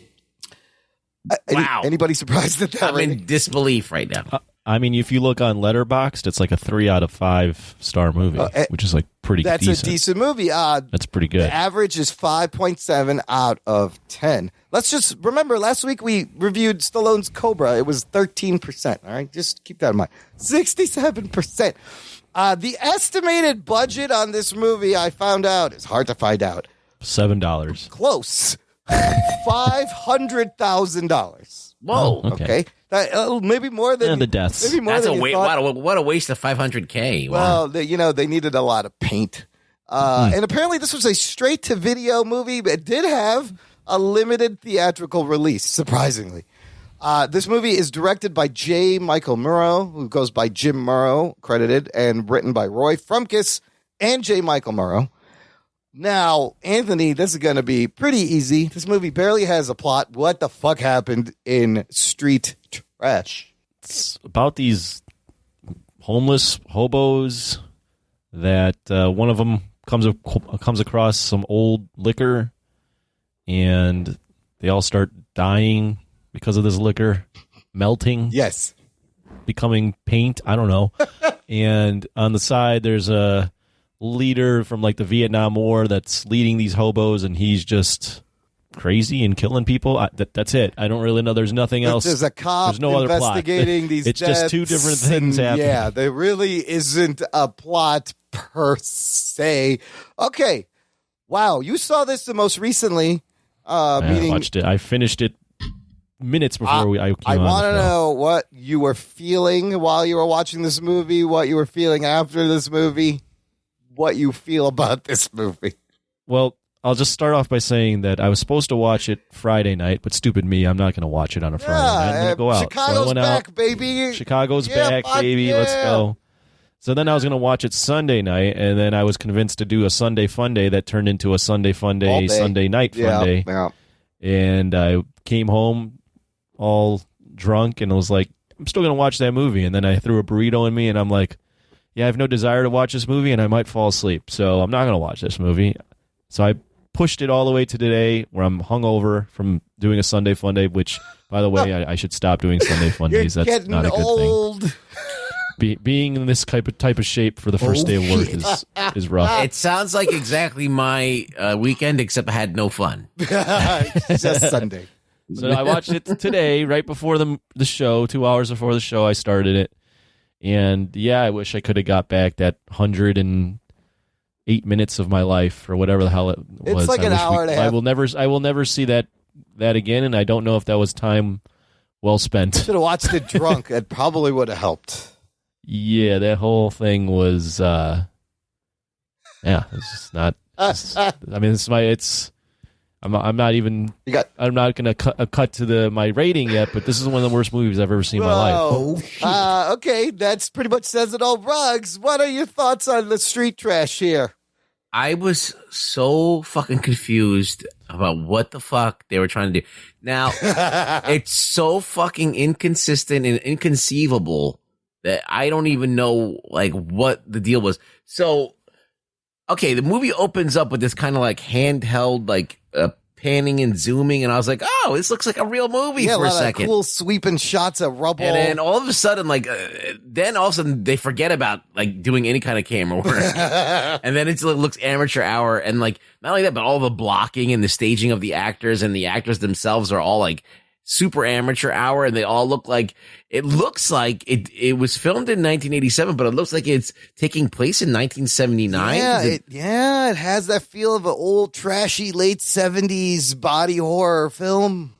Speaker 5: Wow.
Speaker 1: Anybody surprised at that?
Speaker 5: I'm in disbelief right now.
Speaker 4: I mean, if you look on Letterboxd, it's like a 3 out of 5 star movie, which is like pretty decent.
Speaker 1: That's a decent movie.
Speaker 4: That's pretty good.
Speaker 1: The average is 5.7 out of 10. Let's just remember, last week we reviewed Stallone's Cobra. It was 13%. All right, just keep that in mind. 67%. The estimated budget on this movie, I found out, is hard to find out.
Speaker 4: $7.
Speaker 1: Close. $500,000.
Speaker 5: Whoa.
Speaker 1: Okay. Maybe more than
Speaker 4: the deaths.
Speaker 1: Maybe more
Speaker 5: That's
Speaker 1: than
Speaker 5: a
Speaker 1: you thought.
Speaker 5: what a waste of $500K.
Speaker 1: Well, they needed a lot of paint. And apparently this was a straight-to-video movie, but it did have a limited theatrical release, surprisingly. This movie is directed by J. Michael Murrow, who goes by Jim Murrow, credited, and written by Roy Frumkes and J. Michael Murrow. Now, Anthony, this is going to be pretty easy. This movie barely has a plot. What the fuck happened in Street Trash?
Speaker 4: It's about these homeless hobos that one of them comes across some old liquor, and they all start dying because of this liquor, melting.
Speaker 1: Yes.
Speaker 4: Becoming paint. I don't know. And on the side, there's a leader from like the Vietnam War that's leading these hobos, and he's just crazy and killing people. That's it. I don't really know. There's nothing else.
Speaker 1: There's a cop
Speaker 4: There's no
Speaker 1: investigating
Speaker 4: other plot.
Speaker 1: these
Speaker 4: It's just two different things happening.
Speaker 1: Yeah, there really isn't a plot per se. Okay. Wow, you saw this the most recently.
Speaker 4: I watched it. I finished it minutes before I came
Speaker 1: I
Speaker 4: on.
Speaker 1: want to know what you were feeling while you were watching this movie, what you were feeling after this movie, what you feel about this movie.
Speaker 4: Well, I'll just start off by saying that I was supposed to watch it Friday night, but stupid me, I'm not going to watch it on a Friday night. I'm going to go out.
Speaker 1: Chicago's back, baby.
Speaker 4: Chicago's back, baby. Let's go. So then I was going to watch it Sunday night, and then I was convinced to do a Sunday Fun Day that turned into a Sunday Fun Day, Sunday Night Fun Day.
Speaker 1: Yeah.
Speaker 4: And I came home all drunk, and I was like, I'm still going to watch that movie. And then I threw a burrito in me, and I'm like, yeah, I have no desire to watch this movie, and I might fall asleep. So I'm not going to watch this movie. So I pushed it all the way to today, where I'm hungover from doing a Sunday Fun Day, which, by the way, I should stop doing Sunday Fun Days. That's not a good thing. Being in this type of shape for the first day of work is rough.
Speaker 5: It sounds like exactly my weekend, except I had no fun.
Speaker 1: Just Sunday.
Speaker 4: So I watched it today, right before the show, 2 hours before the show. I started it, and yeah, I wish I could have got back that 108 minutes of my life, or whatever the hell it was.
Speaker 1: It's like an hour and a half.
Speaker 4: I will never see that again, and I don't know if that was time well spent.
Speaker 1: Should have watched it drunk. It probably would have helped.
Speaker 4: Yeah, that whole thing was, it's just not. I mean, I'm not even. I'm not going to cut to my rating yet, but this is one of the worst movies I've ever seen in my life.
Speaker 1: Okay, that's pretty much says it all. Ruggs, what are your thoughts on the Street Trash here?
Speaker 5: I was so fucking confused about what the fuck they were trying to do. Now, it's so fucking inconsistent and inconceivable that I don't even know like what the deal was. So, okay, the movie opens up with this kind of like handheld, like panning and zooming, and I was like, oh, this looks like a real movie for a second.
Speaker 1: Cool sweeping shots of rubble,
Speaker 5: and then all of a sudden, they forget about like doing any kind of camera work, and then it looks amateur hour, and like not only that, but all the blocking and the staging of the actors and the actors themselves are all like super amateur hour, and they all look like it was filmed in 1987, but it looks like it's taking place in 1979.
Speaker 1: Yeah, it has that feel of an old trashy late 70s body horror film.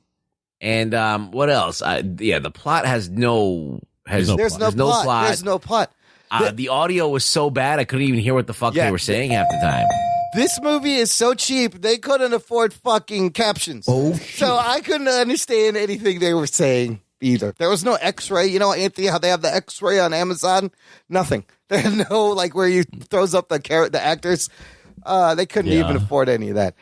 Speaker 5: And what else? The plot has no plot.
Speaker 1: There's no plot.
Speaker 5: The audio was so bad I couldn't even hear what the fuck they were saying half the time.
Speaker 1: This movie is so cheap, they couldn't afford fucking captions. So I couldn't understand anything they were saying either. There was no X-ray. You know, Anthony, how they have the X-ray on Amazon? Nothing. There's no, like, where you throws up the actors. They couldn't even afford any of that.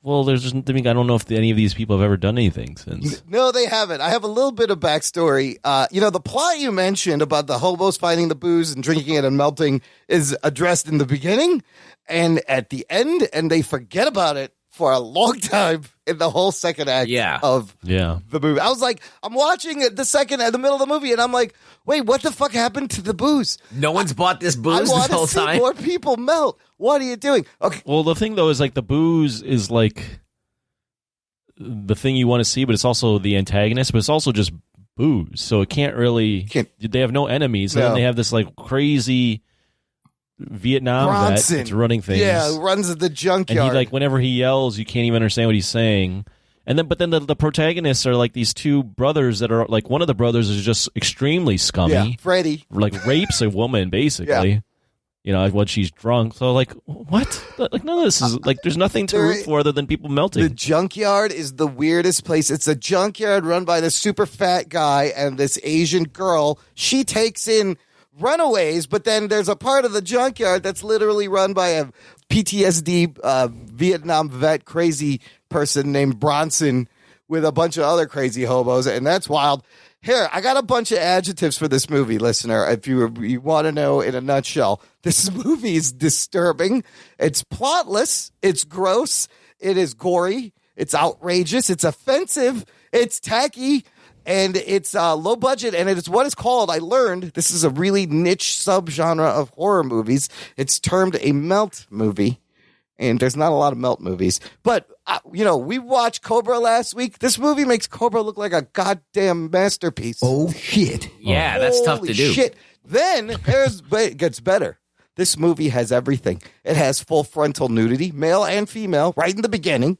Speaker 4: Well, I don't know if any of these people have ever done anything since.
Speaker 1: No, they haven't. I have a little bit of backstory. The plot you mentioned about the hobos finding the booze and drinking it and melting is addressed in the beginning and at the end, and they forget about it for a long time in the whole second act of the movie. I was like, I'm watching the middle of the movie, and I'm like, wait, what the fuck happened to the booze?
Speaker 5: No one's bought this booze this whole time.
Speaker 1: I want to see more people melt. What are you doing? Okay.
Speaker 4: Well, the thing, though, is like the booze is like the thing you want to see, but it's also the antagonist, but it's also just booze. So it can't really... They have no enemies. And then they have this like crazy Vietnam vet that's running things.
Speaker 1: Yeah, who runs the junkyard.
Speaker 4: And he, like, whenever he yells, you can't even understand what he's saying. And then, but then the protagonists are like these two brothers that are like, one of the brothers is just extremely scummy.
Speaker 1: Yeah, Freddie.
Speaker 4: Like rapes a woman, basically. you know, when she's drunk. So like, what? Like, none of this is like, there's nothing to root for other than people melting.
Speaker 1: The junkyard is the weirdest place. It's a junkyard run by this super fat guy and this Asian girl. She takes in runaways, but then there's a part of the junkyard that's literally run by a PTSD Vietnam vet crazy person named Bronson with a bunch of other crazy hobos, and that's wild. Here, I got a bunch of adjectives for this movie, listener, if you want to know in a nutshell. This movie is disturbing. It's plotless. It's gross. It is gory. It's outrageous. It's offensive. It's tacky. And it's low budget, and it's what is called, I learned, this is a really niche subgenre of horror movies. It's termed a melt movie. And there's not a lot of melt movies. But, you know, we watched Cobra last week. This movie makes Cobra look like a goddamn masterpiece.
Speaker 6: Oh, shit.
Speaker 5: Yeah, that's tough to do.
Speaker 1: Shit. Then it gets better. This movie has everything. It has full frontal nudity, male and female, right in the beginning.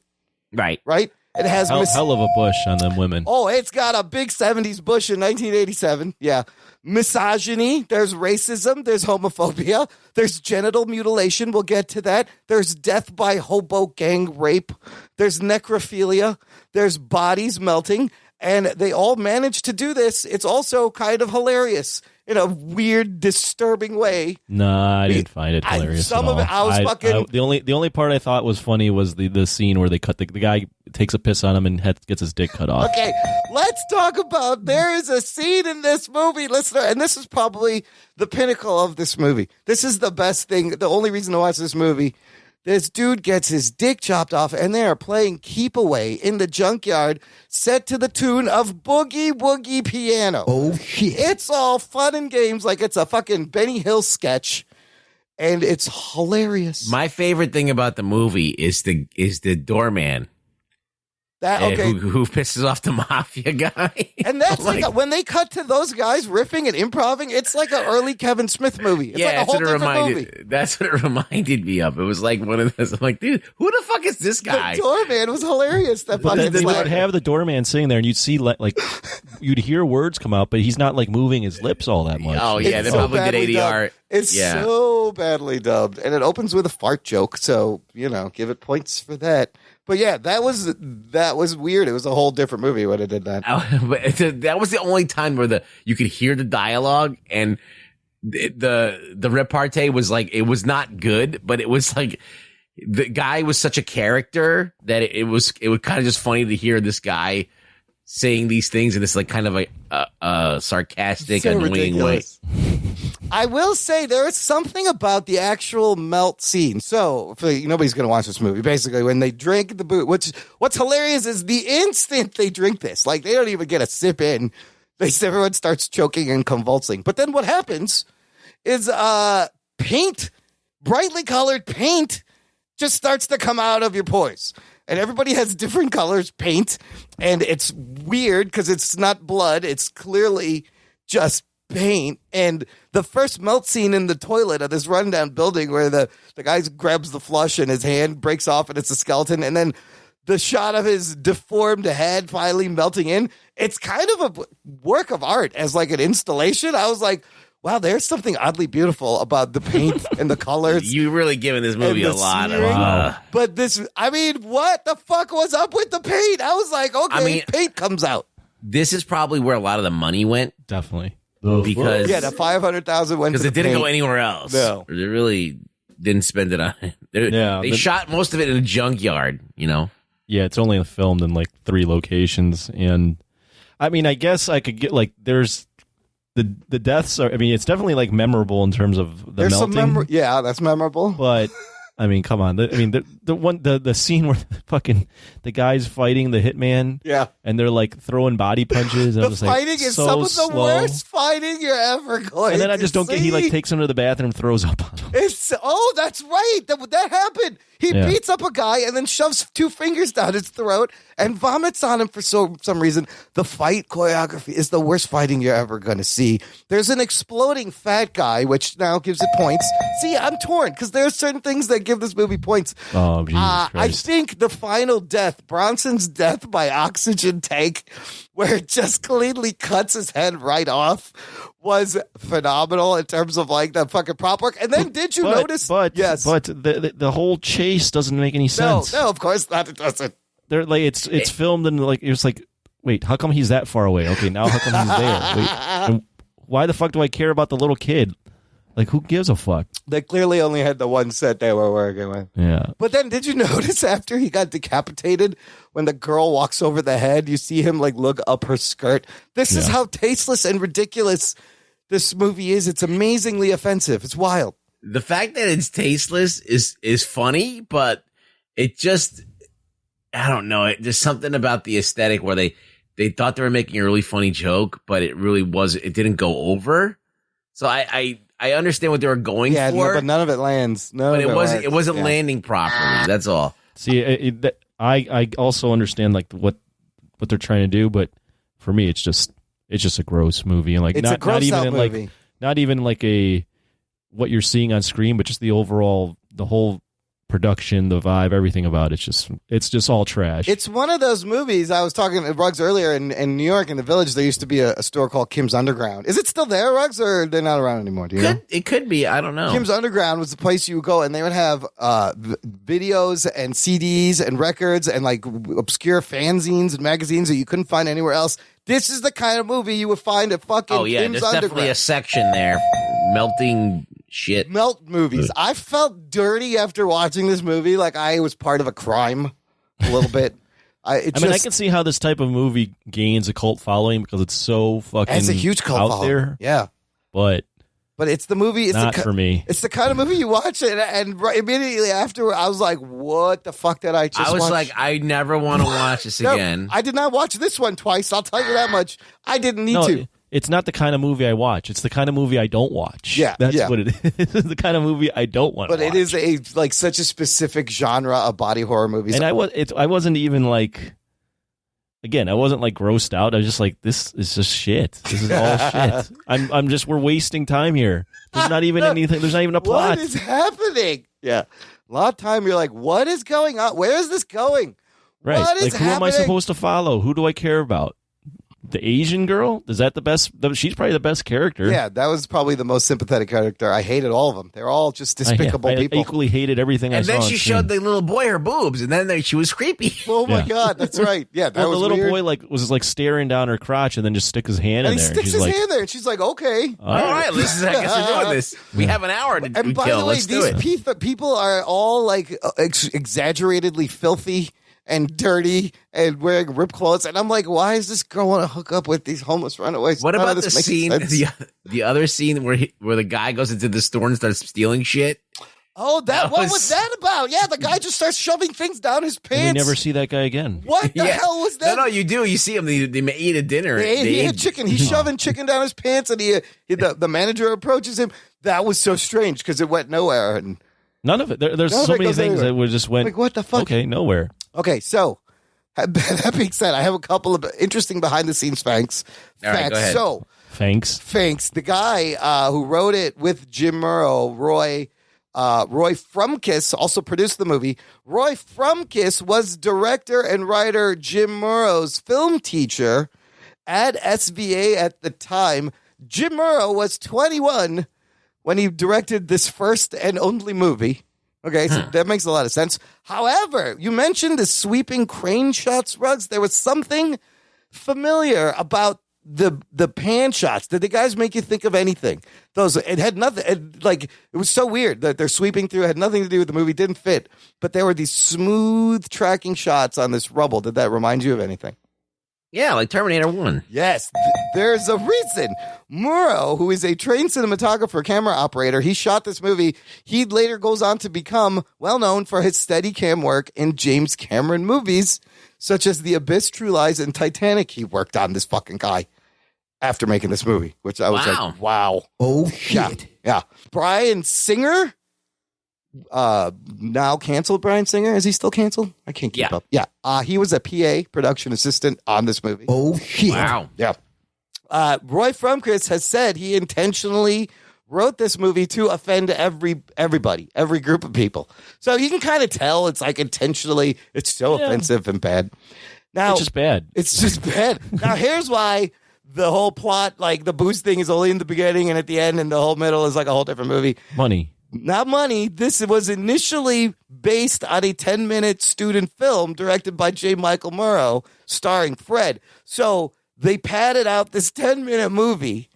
Speaker 5: Right.
Speaker 1: Right? It has
Speaker 4: hell of a bush on them women.
Speaker 1: Oh, it's got a big 70s bush in 1987. Yeah. Misogyny. There's racism. There's homophobia. There's genital mutilation. We'll get to that. There's death by hobo gang rape. There's necrophilia. There's bodies melting. And they all manage to do this. It's also kind of hilarious in a weird, disturbing way.
Speaker 4: No, I didn't find it hilarious.
Speaker 1: Some of it, I was fucking.
Speaker 4: The only part I thought was funny was the scene where they cut the guy takes a piss on him and gets his dick cut off.
Speaker 1: Okay, let's talk about. There is a scene in this movie, listener, and this is probably the pinnacle of this movie. This is the best thing. The only reason to watch this movie. This dude gets his dick chopped off, and they are playing Keep Away in the junkyard, set to the tune of Boogie Woogie Piano.
Speaker 6: Oh, shit.
Speaker 1: It's all fun and games like it's a fucking Benny Hill sketch, and it's hilarious.
Speaker 5: My favorite thing about the movie is the doorman. Who pisses off the mafia guy.
Speaker 1: And that's like when they cut to those guys riffing and improvising, it's like an early Kevin Smith movie. It's like a whole different movie.
Speaker 5: That's what it reminded me of. It was like one of those. I'm like, dude, who the fuck is this guy?
Speaker 1: The doorman was hilarious. They
Speaker 4: would have the doorman sitting there, and you'd see like you'd hear words come out, but he's not like moving his lips all that much.
Speaker 5: Oh yeah, they probably did ADR.
Speaker 1: It's so badly dubbed, and it opens with a fart joke. So give it points for that. But yeah, that was weird. It was a whole different movie when it did that.
Speaker 5: That was the only time where you could hear the dialogue, and the repartee was like, it was not good, but it was like the guy was such a character that it was kind of just funny to hear this guy saying these things in this like kind of a sarcastic, annoying
Speaker 1: ridiculous way. I will say there is something about the actual melt scene. So nobody's going to watch this movie. Basically, when they drink the booze, what's hilarious is the instant they drink this, like they don't even get a sip in, everyone starts choking and convulsing. But then what happens is paint, brightly colored paint, just starts to come out of your pores. And everybody has different colors paint, and it's weird because it's not blood. It's clearly just paint. And the first melt scene in the toilet of this rundown building where the guy grabs the flush and his hand breaks off and it's a skeleton, and then the shot of his deformed head finally melting in, it's kind of a work of art as like an installation. I was like, wow, there's something oddly beautiful about the paint and the colors.
Speaker 5: You really giving this movie a lot of.
Speaker 1: But what the fuck was up with the paint? I was like, okay, paint comes out.
Speaker 5: This is probably where a lot of the money went.
Speaker 4: Definitely.
Speaker 5: Because
Speaker 1: the $500,000 went
Speaker 5: because it didn't go anywhere else.
Speaker 1: No,
Speaker 5: they really didn't spend it on it. They shot most of it in a junkyard.
Speaker 4: Yeah, it's only filmed in like 3 locations, and I mean, I guess I could get like there's. The deaths are. I mean, it's definitely like memorable in terms of the
Speaker 1: There's
Speaker 4: melting.
Speaker 1: That's memorable.
Speaker 4: But I mean, come on. The scene where the guy's fighting the hitman. And they're like throwing body punches. And
Speaker 1: the fighting is some of the worst fighting you're ever going.
Speaker 4: And then I just don't get. He like takes him to the bathroom, throws up on him.
Speaker 1: That's right. That happened. He beats up a guy and then shoves 2 fingers down his throat and vomits on him for some reason. The fight choreography is the worst fighting you're ever going to see. There's an exploding fat guy, which now gives it points. See, I'm torn because there are certain things that give this movie points.
Speaker 4: Oh, Jesus Christ.
Speaker 1: I think the final death, Bronson's death by oxygen tank, where it just cleanly cuts his head right off, was phenomenal in terms of like the fucking prop work. And then did you notice? Yes.
Speaker 4: But the whole chase doesn't make any sense.
Speaker 1: No, of course not. It doesn't.
Speaker 4: They're like it's filmed in like it's like wait, how come he's that far away? Okay, now how come he's there? Wait, and why the fuck do I care about the little kid? Like, who gives a fuck?
Speaker 1: They clearly only had the one set they were working with.
Speaker 4: Yeah.
Speaker 1: But then did you notice after he got decapitated, when the girl walks over the head, you see him like look up her skirt? This is how tasteless and ridiculous this movie is. It's amazingly offensive. It's wild.
Speaker 5: The fact that it's tasteless is funny, but it just, I don't know. There's something about the aesthetic where they thought they were making a really funny joke, but it really wasn't. It didn't go over. So I understand what they were going for,
Speaker 1: but none of it lands.
Speaker 5: It wasn't landing properly. That's all.
Speaker 4: See, I also understand like what they're trying to do, but for me, it's just a gross movie, and like
Speaker 1: it's
Speaker 4: not even in
Speaker 1: movie.
Speaker 4: like not even like a what you're seeing on screen, but just the whole production, the vibe, everything about it's just all trash.
Speaker 1: It's one of those movies. I was talking to Ruggs earlier in New York, in the Village. There used to be a store called Kim's Underground. Is it still there, Ruggs, or they're not around anymore? Do you know?
Speaker 5: It could be. I don't know.
Speaker 1: Kim's Underground was the place you would go, and they would have videos and CDs and records and like obscure fanzines and magazines that you couldn't find anywhere else. This is the kind of movie you would find at fucking Kim's
Speaker 5: there's
Speaker 1: Underground.
Speaker 5: definitely a section there, melting shit.
Speaker 1: Melt movies. I felt dirty after watching this movie, like I was part of a crime a little bit.
Speaker 4: I can see how this type of movie gains a cult following because it's so fucking
Speaker 1: it's a huge cult
Speaker 4: out
Speaker 1: following.
Speaker 4: there.
Speaker 1: Yeah.
Speaker 4: But
Speaker 1: it's the movie. It's
Speaker 4: not for me.
Speaker 1: It's the kind of movie you watch it, and right immediately after, I was like, "What the fuck did I just?"
Speaker 5: I was
Speaker 1: watch?
Speaker 5: like, I never want to watch this again.
Speaker 1: I did not watch this one twice. I'll tell you that much. I didn't need to.
Speaker 4: It's not the kind of movie I watch. It's the kind of movie I don't watch.
Speaker 1: Yeah,
Speaker 4: that's what it is. It's the kind of movie I don't want.
Speaker 1: But it is such a specific genre of body horror movies.
Speaker 4: And I wasn't even like. Again, I wasn't like grossed out. I was just like, this is just shit. This is all shit. We're wasting time here. There's not even anything. There's not even a plot.
Speaker 1: What is happening? Yeah. A lot of time you're like, what is going on? Where is this going?
Speaker 4: Right.
Speaker 1: What is
Speaker 4: like, who am I supposed to follow? Who do I care about? The Asian girl? Is that the best? She's probably the best character.
Speaker 1: Yeah, that was probably the most sympathetic character. I hated all of them. They're all just despicable people.
Speaker 4: I equally hated everything I saw.
Speaker 5: And then she showed the little boy her boobs, and then she was creepy.
Speaker 1: Oh my God, that's right. Yeah, that was
Speaker 4: the little
Speaker 1: weird.
Speaker 4: boy was like staring down her crotch and then just stick his hand in
Speaker 1: and
Speaker 4: there.
Speaker 1: he sticks his hand there, and she's like, okay.
Speaker 5: All right, I guess we're doing this. We have an hour to
Speaker 1: And by the way,
Speaker 5: Let's do
Speaker 1: these people are all like exaggerately filthy and dirty and wearing ripped clothes, and I'm like, why does this girl want to hook up with these homeless runaways?
Speaker 5: What
Speaker 1: None
Speaker 5: about
Speaker 1: of
Speaker 5: the
Speaker 1: this makes
Speaker 5: scene,
Speaker 1: sense.
Speaker 5: the other scene where the guy goes into the store and starts stealing shit?
Speaker 1: Oh, what was that about? Yeah, the guy just starts shoving things down his pants.
Speaker 4: And we never see that guy again.
Speaker 1: What the hell was that?
Speaker 5: No, you do. You see him. They eat a dinner.
Speaker 1: He ate chicken. He's shoving chicken down his pants, and the manager approaches him. That was so strange because it went nowhere. And
Speaker 4: none of it. There's so many things that just went.
Speaker 1: Like, what the fuck?
Speaker 4: Okay, nowhere.
Speaker 1: Okay, so that being said, I have a couple of interesting behind-the-scenes facts.
Speaker 5: All right, go ahead.
Speaker 1: So,
Speaker 4: Thanks.
Speaker 1: The guy who wrote it with Jim Murrow, Roy Frumkiss, also produced the movie. Roy Frumkiss was director and writer Jim Murrow's film teacher at SVA at the time. Jim Murrow was 21 when he directed this first and only movie. Okay, so that makes a lot of sense. However, you mentioned the sweeping crane shots, Ruggs. There was something familiar about the pan shots. Did the guys make you think of anything? It had nothing. It was so weird that they're sweeping through. It had nothing to do with the movie. Didn't fit. But there were these smooth tracking shots on this rubble. Did that remind you of anything?
Speaker 5: Yeah, like Terminator 1.
Speaker 1: Yes, there's a reason. Murrow, who is a trained cinematographer, camera operator, he shot this movie. He later goes on to become well known for his steady cam work in James Cameron movies, such as The Abyss, True Lies, and Titanic. He worked on this fucking guy after making this movie, which I was like, wow.
Speaker 6: Oh, shit.
Speaker 1: Yeah. Bryan Singer, now canceled Bryan Singer. Is he still canceled? I can't keep up. Yeah. He was a PA, production assistant on this movie.
Speaker 6: Oh, shit.
Speaker 5: Wow.
Speaker 1: Yeah. Roy Frumkiss has said he intentionally wrote this movie to offend everybody, every group of people. So you can kind of tell it's like intentionally, it's so offensive and bad. Now,
Speaker 4: It's just bad.
Speaker 1: It's just bad. Now, here's why the whole plot, like the boost thing is only in the beginning and at the end, and the whole middle is like a whole different movie.
Speaker 4: Money.
Speaker 1: Not money. This was initially based on a 10-minute student film directed by J. Michael Murrow, starring Fred. So they padded out this 10-minute movie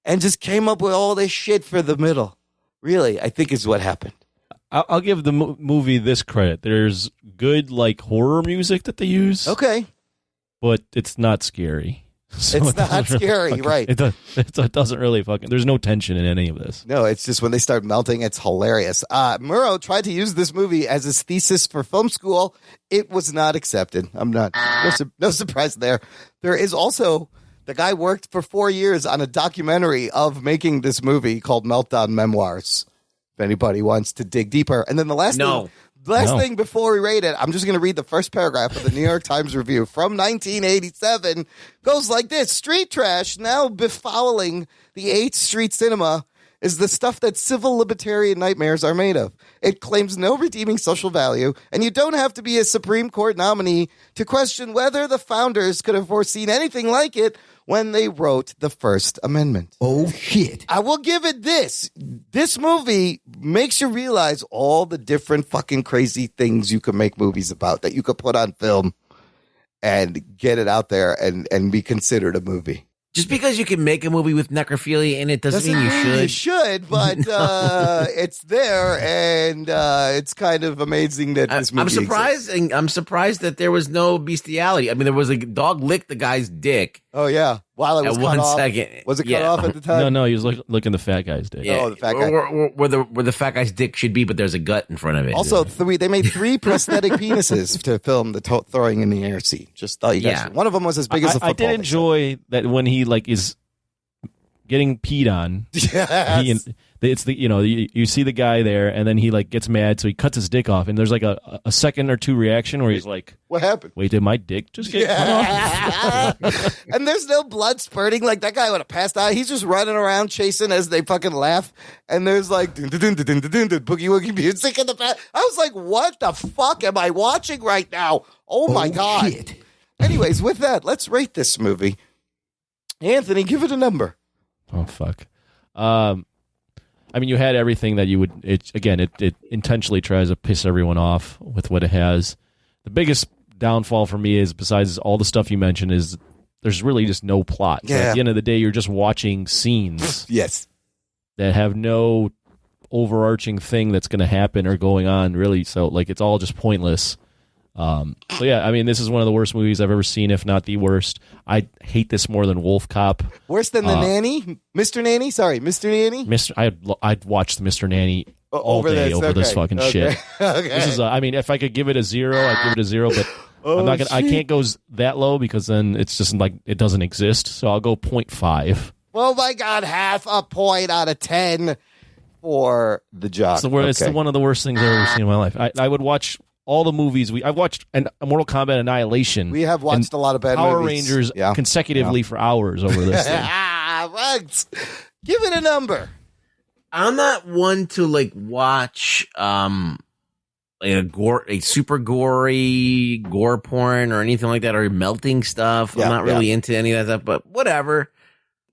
Speaker 1: and just came up with all this shit for the middle. Really, I think is what happened.
Speaker 4: I'll give the movie this credit. There's good like horror music that they use.
Speaker 1: Okay.
Speaker 4: But it's not scary. So
Speaker 1: it's not scary, right?
Speaker 4: It doesn't really fucking. There's no tension in any of this.
Speaker 1: No, it's just when they start melting, it's hilarious. Murrow tried to use this movie as his thesis for film school. It was not accepted. No surprise there. There is also the guy worked for 4 years on a documentary of making this movie called Meltdown Memoirs. If anybody wants to dig deeper, and then the last thing before we rate it, I'm just going to read the first paragraph of the New York Times review from 1987. Goes like this: street trash, now befouling the 8th Street cinema, is the stuff that civil libertarian nightmares are made of. It claims no redeeming social value, and you don't have to be a Supreme Court nominee to question whether the founders could have foreseen anything like it when they wrote the First Amendment.
Speaker 6: Oh, shit.
Speaker 1: I will give it this. This movie makes you realize all the different fucking crazy things you could make movies about, that you could put on film and get it out there and be considered a movie.
Speaker 5: Just because you can make a movie with necrophilia in it doesn't mean you should.
Speaker 1: You should, but it's there, and it's kind of amazing that this movie exists.
Speaker 5: I'm surprised that there was no bestiality. I mean, there was a dog licked the guy's dick.
Speaker 1: Oh, yeah. While it was cut off. Was it cut off at the time?
Speaker 4: No, he was looking the fat guy's dick.
Speaker 5: Yeah.
Speaker 1: Oh, the fat guy.
Speaker 5: Where the fat guy's dick should be, but there's a gut in front of it.
Speaker 1: Also, they made 3 prosthetic penises to film the throwing in the air scene. Just thought you guys. One of them was as big as a football.
Speaker 4: I did enjoy that when he is getting peed on.
Speaker 1: Yes.
Speaker 4: It's the you see the guy there, and then he gets mad, so he cuts his dick off, and there's a second or two reaction where he's like,
Speaker 1: "What happened?
Speaker 4: Wait, did my dick just get cut off?"
Speaker 1: And there's no blood spurting. Like that guy would have passed out. He's just running around chasing as they fucking laugh, and there's like boogie woogie music in the back. I was like, "What the fuck am I watching right now?" Oh my god! Shit. Anyways, with that, let's rate this movie. Anthony, give it a number.
Speaker 4: Oh fuck. I mean, you had everything that you would. It intentionally tries to piss everyone off with what it has. The biggest downfall for me is, besides all the stuff you mentioned, is there's really just no plot. So at the end of the day, you're just watching scenes.
Speaker 1: Yes.
Speaker 4: That have no overarching thing that's going to happen or going on, really. So, it's all just pointless. So yeah, I mean, this is one of the worst movies I've ever seen, if not the worst. I hate this more than Wolf Cop.
Speaker 1: Worse than The Nanny? Mr. Nanny? Sorry, Mr. Nanny?
Speaker 4: I'd watch the Mr. Nanny all day over this fucking shit.
Speaker 1: Okay.
Speaker 4: This is, I mean, if I could give it a 0, I'd give it a 0, but I'm not gonna. I can't go that low because then it's just it doesn't exist. So I'll go 0.5.
Speaker 1: Oh my god, half a point out of 10 for The Jock.
Speaker 4: It's one of the worst things I've ever seen in my life. I would watch all the movies I've watched, and Mortal Kombat Annihilation.
Speaker 1: We have watched a lot of bad
Speaker 4: Power
Speaker 1: movies.
Speaker 4: Rangers consecutively for hours over this thing.
Speaker 1: Right. Give it a number.
Speaker 5: I'm not one to watch a super gory gore porn or anything like that, or melting stuff. I'm not really into any of that stuff, but whatever.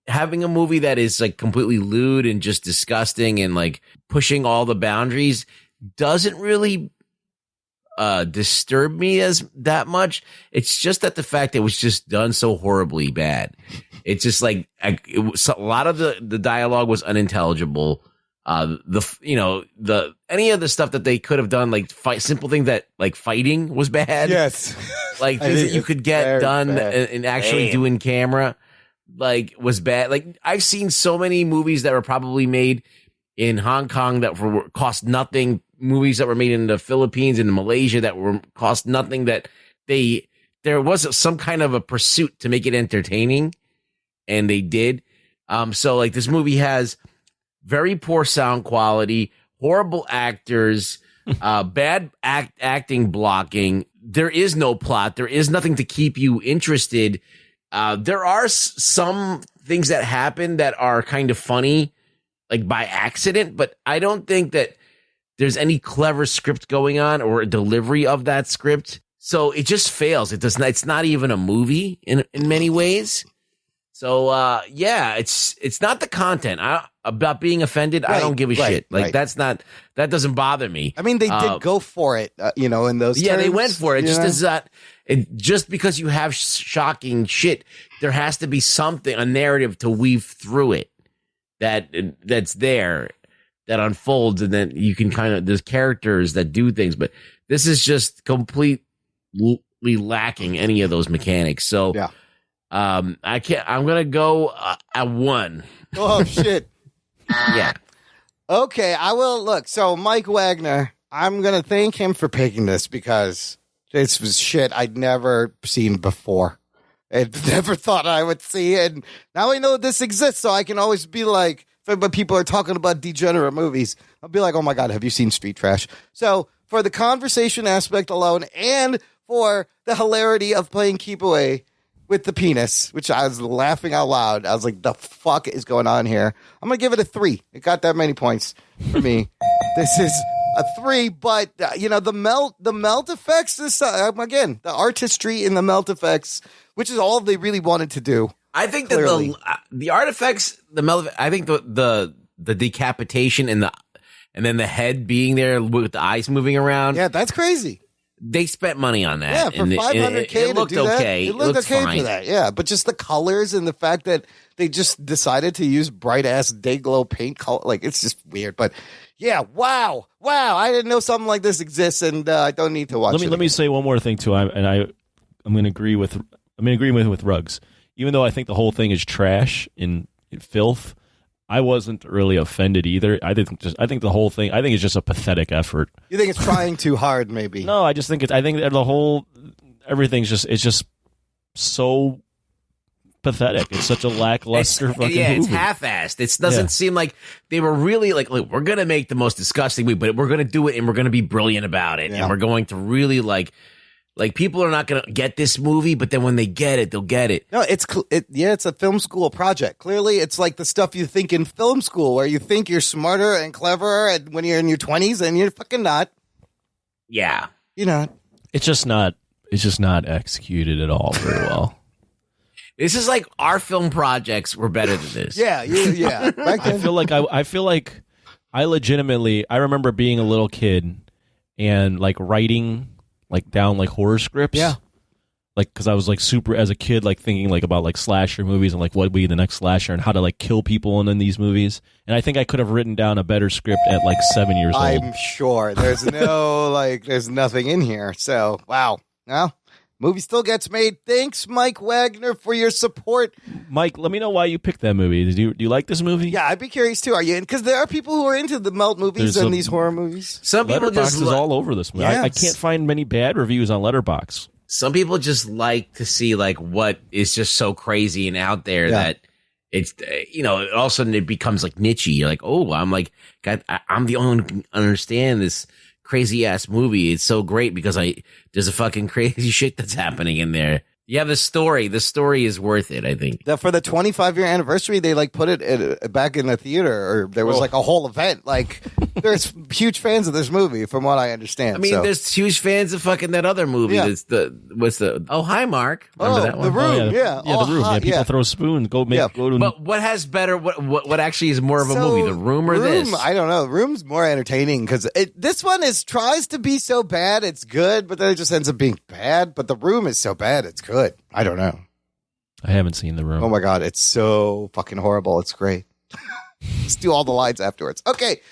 Speaker 5: Having a movie that is completely lewd and just disgusting and pushing all the boundaries doesn't really disturb me as that much. It's just that the fact it was just done so horribly bad. It's just a lot of the dialogue was unintelligible. Any of the stuff that they could have done, simple things that fighting was bad.
Speaker 1: Yes.
Speaker 5: Things that you could get done and actually do in camera, was bad. I've seen so many movies that were probably made in Hong Kong that cost nothing. Movies that were made in the Philippines and Malaysia that were cost nothing, that there was some kind of a pursuit to make it entertaining, and they did. So this movie has very poor sound quality, horrible actors, bad acting blocking. There is no plot. There is nothing to keep you interested. There are some things that happen that are kind of funny, by accident, but I don't think that there's any clever script going on or a delivery of that script. So it just fails. It's not even a movie in many ways. So yeah, it's not the content. About being offended, I don't give a shit. Like that doesn't bother me.
Speaker 1: I mean, they did go for it, in those
Speaker 5: Yeah,
Speaker 1: terms,
Speaker 5: they went for it. Just because you have shocking shit, there has to be something, a narrative to weave through it that's there, that unfolds, and then you can there's characters that do things, but this is just completely lacking any of those mechanics. So
Speaker 1: yeah.
Speaker 5: I'm gonna go at 1.
Speaker 1: Oh shit.
Speaker 5: Yeah.
Speaker 1: Okay, I will look. So Mike Wagner, I'm gonna thank him for picking this because this was shit I'd never seen before. I'd never thought I would see it. And now I know this exists, so I can always be like, when people are talking about degenerate movies, I'll be like, oh my God, have you seen Street Trash? So for the conversation aspect alone and for the hilarity of playing Keep Away with the penis, which I was laughing out loud. I was like, the fuck is going on here? I'm going to give it a 3. It got that many points for me. This is a 3, but the melt effects, again, the artistry in the melt effects, which is all they really wanted to do.
Speaker 5: I think
Speaker 1: clearly.
Speaker 5: that the artifacts, I think the decapitation and then the head being there with the eyes moving around.
Speaker 1: Yeah, that's crazy.
Speaker 5: They spent money on that.
Speaker 1: Yeah, for $500K
Speaker 5: it looked
Speaker 1: to do
Speaker 5: okay.
Speaker 1: that, it looked okay
Speaker 5: fine.
Speaker 1: for that. Yeah, but just the colors and the fact that they just decided to use bright ass day glow paint color, like it's just weird. But yeah, wow, I didn't know something like this exists, and I don't need to watch it.
Speaker 4: Let me say one more thing too. I'm going to agree with Ruggs. Even though I think the whole thing is trash and filth, I wasn't really offended either. I think the whole thing. I think it's just a pathetic effort.
Speaker 1: You think it's trying too hard, maybe?
Speaker 4: No, I just think it's. I think the whole everything's just so pathetic. It's such a lackluster fucking movie.
Speaker 5: It's half-assed. It doesn't seem like they were really like, look, we're gonna make the most disgusting movie, but we're gonna do it and we're gonna be brilliant about it, and we're going to really like people are not going to get this movie, but then when they get it, they'll get it.
Speaker 1: No, it's a film school project. Clearly, it's like the stuff you think in film school, where you think you're smarter and cleverer when you're in your 20s, and you're fucking not.
Speaker 5: Yeah,
Speaker 1: you're not.
Speaker 4: It's just not executed at all very well.
Speaker 5: This is like our film projects were better than this.
Speaker 1: Yeah.
Speaker 4: I feel like I legitimately remember being a little kid and like writing down horror scripts.
Speaker 1: Yeah.
Speaker 4: Because I was super as a kid, thinking about slasher movies and what would be the next slasher and how to kill people in these movies. And I think I could have written down a better script at 7 years old.
Speaker 1: I'm sure there's no there's nothing in here. So wow. Well, movie still gets made. Thanks, Mike Wagner, for your support.
Speaker 4: Mike, let me know why you picked that movie. Do you like this movie?
Speaker 1: Yeah, I'd be curious too. Are you in? Because there are people who are into the melt movies and these horror movies.
Speaker 5: Some people just
Speaker 4: is all over this movie.
Speaker 1: Yes.
Speaker 4: I can't find many bad reviews on Letterboxd.
Speaker 5: Some people just like to see what is just so crazy and out there that it's all of a sudden it becomes niche. You're like, oh, I'm God, I'm the only one who can understand this crazy ass movie. It's so great because there's a fucking crazy shit that's happening in there. Yeah, the story is worth it, I think.
Speaker 1: For the 25-year anniversary, they put it back in the theater, or there was a whole event. There's huge fans of this movie, from what I understand.
Speaker 5: I mean, there's huge fans of fucking that other movie.
Speaker 1: Yeah.
Speaker 5: Oh, hi, Mark. Remember that one?
Speaker 1: The Room,
Speaker 4: The Room.
Speaker 1: Hot,
Speaker 4: People throw spoons. Go to.
Speaker 5: But what has better? What actually is more of a movie, The Room or this?
Speaker 1: I don't know. Room's more entertaining because this one tries to be so bad it's good, but then it just ends up being bad. But The Room is so bad it's good. I don't know.
Speaker 4: I haven't seen The Room.
Speaker 1: Oh my God, it's so fucking horrible. It's great. Let's do all the lines afterwards. Okay,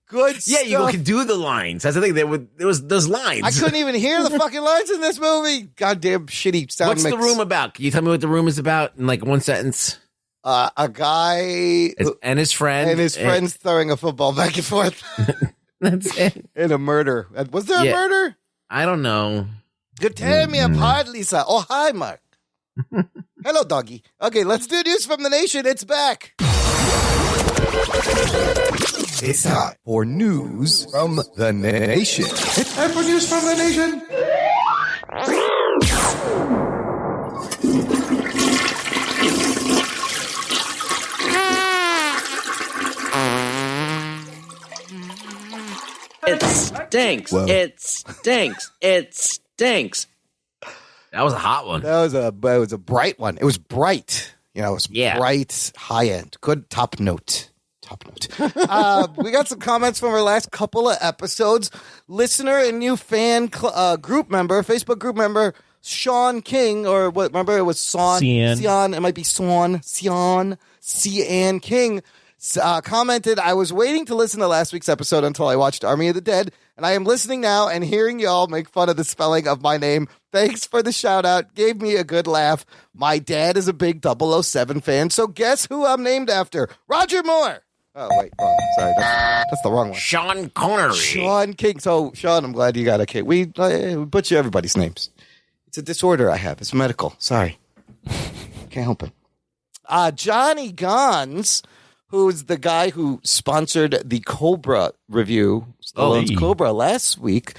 Speaker 1: good stuff.
Speaker 5: Yeah, you can do the lines. That's the thing. There was those lines.
Speaker 1: I couldn't even hear the fucking lines in this movie. Goddamn shitty sound
Speaker 5: What's
Speaker 1: mix.
Speaker 5: The Room about? Can you tell me what The Room is about in one sentence?
Speaker 1: A guy
Speaker 5: and his friends
Speaker 1: throwing a football back and forth.
Speaker 5: That's it.
Speaker 1: And a murder. Was there a murder?
Speaker 5: I don't know.
Speaker 1: Good, tear me apart, Lisa. Oh, hi, Mark. Hello, doggy. Okay, let's do news from the nation. It's back.
Speaker 6: It's time for news from the nation.
Speaker 1: It's time for news from the nation.
Speaker 5: It stinks.
Speaker 6: Whoa.
Speaker 5: It stinks. It stinks. That was a hot one.
Speaker 1: That was a bright one. It was bright. You know, it was bright, high end, good top note. We got some comments from our last couple of episodes. Listener and new fan group member, Facebook group member, Sean King, or what? Remember, it was Cian. It might be Cian King. Commented, I was waiting to listen to last week's episode until I watched Army of the Dead, and I am listening now and hearing y'all make fun of the spelling of my name. Thanks for the shout out. Gave me a good laugh. My dad is a big 007 fan, so guess who I'm named after? Roger Moore. Oh, wait, wrong. Sorry, that's the wrong one.
Speaker 5: Sean Connery.
Speaker 1: Sean King. So, Sean, I'm glad you got a kid. We butcher everybody's names. It's a disorder I have. It's medical. Sorry. Can't help it. Johnny Gons, who's the guy who sponsored the Cobra review, Stallone's Cobra last week,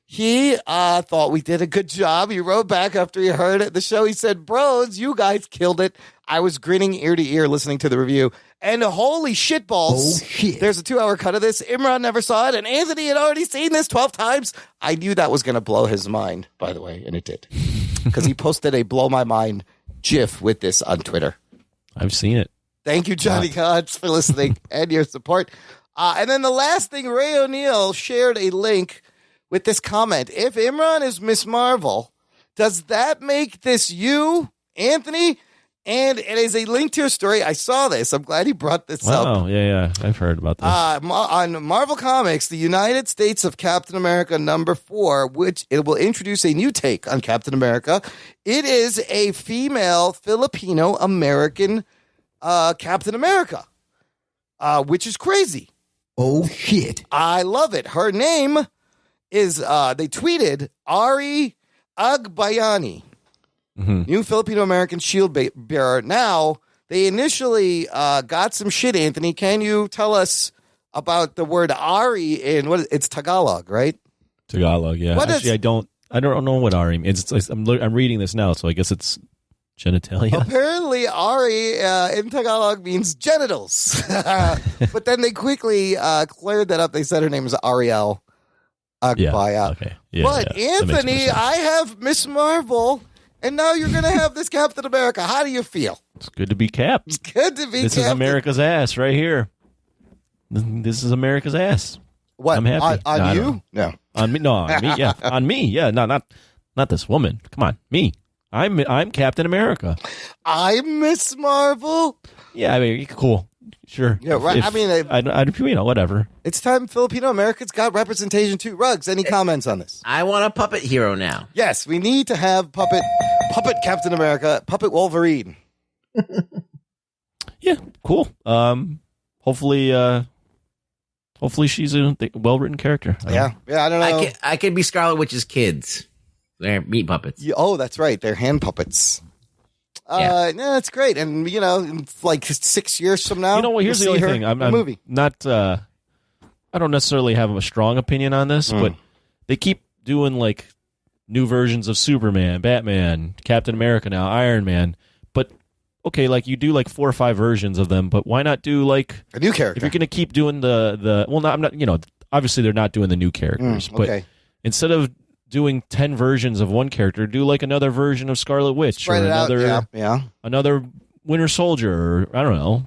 Speaker 1: he thought we did a good job. He wrote back after he heard it, the show. He said, bros, you guys killed it. I was grinning ear to ear listening to the review. And holy shitballs. Oh, shit. There's a 2-hour cut of this. Imran never saw it, and Anthony had already seen this 12 times. I knew that was going to blow his mind, by the way, and it did. Because he posted a blow my mind GIF with this on Twitter.
Speaker 4: I've seen it.
Speaker 1: Thank you, Johnny Gods, for listening and your support. And then the last thing, Ray O'Neill shared a link with this comment. If Imran is Miss Marvel, does that make this you, Anthony? And it is a link to your story. I saw this. I'm glad he brought this up.
Speaker 4: Oh, yeah. I've heard about this.
Speaker 1: On Marvel Comics, the United States of Captain America #4, which it will introduce a new take on Captain America. It is a female Filipino-American Captain America, which is crazy.
Speaker 6: Oh, shit.
Speaker 1: I love it. Her name is, they tweeted, Ari Agbayani.
Speaker 4: Mm-hmm.
Speaker 1: New Filipino-American shield bearer. Now, they initially got some shit, Anthony. Can you tell us about the word Ari in it's Tagalog, right?
Speaker 4: Tagalog, yeah. Actually, I don't know what Ari means. I'm reading this now, so I guess it's genitalia.
Speaker 1: Apparently, Ari in Tagalog means genitals. But then they quickly cleared that up. They said her name is Ariel Agbaya.
Speaker 4: Yeah, okay. Yeah,
Speaker 1: but Anthony, I have Miss Marvel. And now you're going to have this Captain America. How do you feel?
Speaker 4: It's good to be Cap.
Speaker 1: It's good to be
Speaker 4: This is America's ass right here. This is America's ass.
Speaker 1: What?
Speaker 4: I'm happy.
Speaker 1: On you? No.
Speaker 4: On me? No, on me, yeah. On me, yeah. No, not this woman. Come on. Me. I'm Captain America.
Speaker 1: I'm Miss Marvel?
Speaker 4: Yeah, I mean, cool. Sure.
Speaker 1: Yeah, right.
Speaker 4: Whatever.
Speaker 1: It's time Filipino Americans got representation too. Rugs, any comments on this?
Speaker 5: I want a puppet hero now.
Speaker 1: Yes, we need to have puppet Captain America, puppet Wolverine.
Speaker 4: Yeah, cool. Hopefully she's a well-written character.
Speaker 1: Yeah, I don't know.
Speaker 5: I could be Scarlet Witch's kids. They're meat puppets.
Speaker 1: Oh, that's right. They're hand puppets. Yeah, that's great. And, in like 6 years from now,
Speaker 4: here's the only thing. I'm
Speaker 1: movie.
Speaker 4: Not, I don't necessarily have a strong opinion on this, but they keep doing like new versions of Superman, Batman, Captain America now, Iron Man. But, okay, like you do like 4 or 5 versions of them, but why not do like
Speaker 1: a new character?
Speaker 4: If you're going to keep doing I'm not, obviously they're not doing the new characters, but instead of doing 10 versions of one character, do like another version of Scarlet Witch
Speaker 1: Spread
Speaker 4: or another
Speaker 1: another
Speaker 4: Winter Soldier, or I don't know,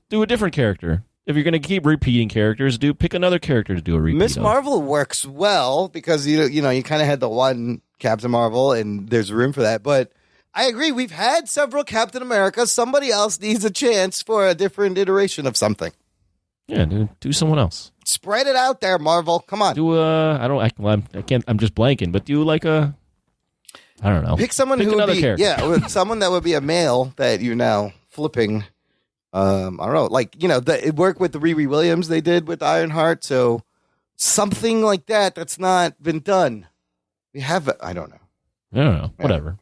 Speaker 4: do a different character. If you're going to keep repeating characters, pick another character to do a repeat.
Speaker 1: Miss Marvel works well because you kind of had the one Captain Marvel and there's room for that. But I agree, we've had several Captain Americas. Somebody else needs a chance for a different iteration of something.
Speaker 4: Yeah, do someone else.
Speaker 1: Spread it out there, Marvel. Come on.
Speaker 4: I can't. I'm just blanking. But do like I don't know.
Speaker 1: Pick someone who would be character. Someone that would be a male that you're now flipping. I don't know. Like it worked with the Riri Williams they did with Ironheart. So something like that's not been done. We have. I don't know.
Speaker 4: Yeah. Whatever.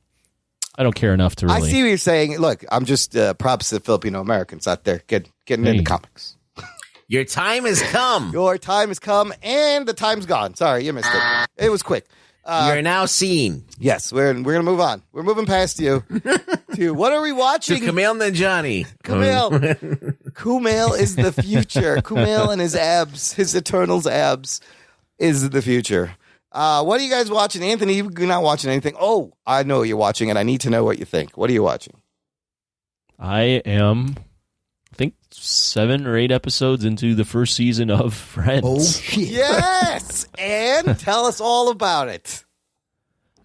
Speaker 4: I don't care enough to really.
Speaker 1: I see what you're saying. Look, I'm just props to Filipino Americans out there getting into comics.
Speaker 5: Your time has come.
Speaker 1: Your time has come, and the time's gone. Sorry, you missed it. It was quick.
Speaker 5: You're now seen.
Speaker 1: Yes, we're going to move on. We're moving past you to what are we watching?
Speaker 5: To Kumail Nanjiani.
Speaker 1: Kumail is the future. Kumail and his abs, his Eternals abs, is the future. What are you guys watching? Anthony, you're not watching anything. Oh, I know what you're watching, and I need to know what you think. What are you watching?
Speaker 4: I am, I think, 7 or 8 episodes into the first season of Friends.
Speaker 1: Oh, yes! And tell us all about it.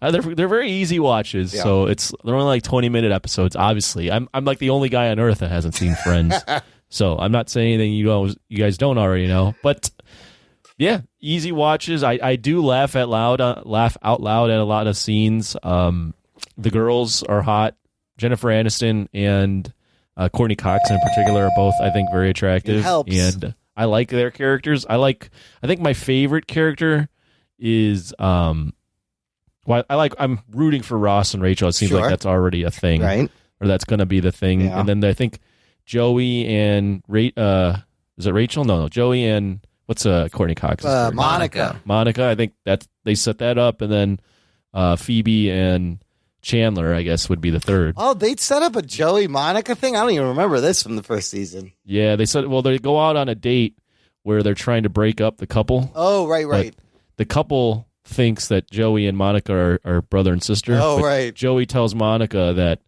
Speaker 4: They're very easy watches, so they're only like 20-minute episodes. Obviously, I'm like the only guy on earth that hasn't seen Friends, so I'm not saying anything you guys don't already know. But yeah, easy watches. I do laugh out loud at a lot of scenes. The girls are hot. Jennifer Aniston and Courtney Cox in particular are both, I think, very attractive.
Speaker 1: It helps.
Speaker 4: And I like their characters. I think my favorite character is I'm rooting for Ross and Rachel. It seems like that's already a thing,
Speaker 1: right?
Speaker 4: Or that's going to be the thing.
Speaker 1: Yeah.
Speaker 4: And then I think Joey and is it Rachel? No, Joey and what's Courtney Cox?
Speaker 1: Monica.
Speaker 4: Monica. I think that they set that up, and then Phoebe and Chandler, I guess, would be the third.
Speaker 1: Oh, they set up a Joey Monica thing? I don't even remember this from the first season.
Speaker 4: Yeah, they said, well, they go out on a date where they're trying to break up the couple.
Speaker 1: Oh, right.
Speaker 4: But the couple thinks that Joey and Monica are brother and sister.
Speaker 1: Oh,
Speaker 4: but
Speaker 1: right.
Speaker 4: Joey tells Monica that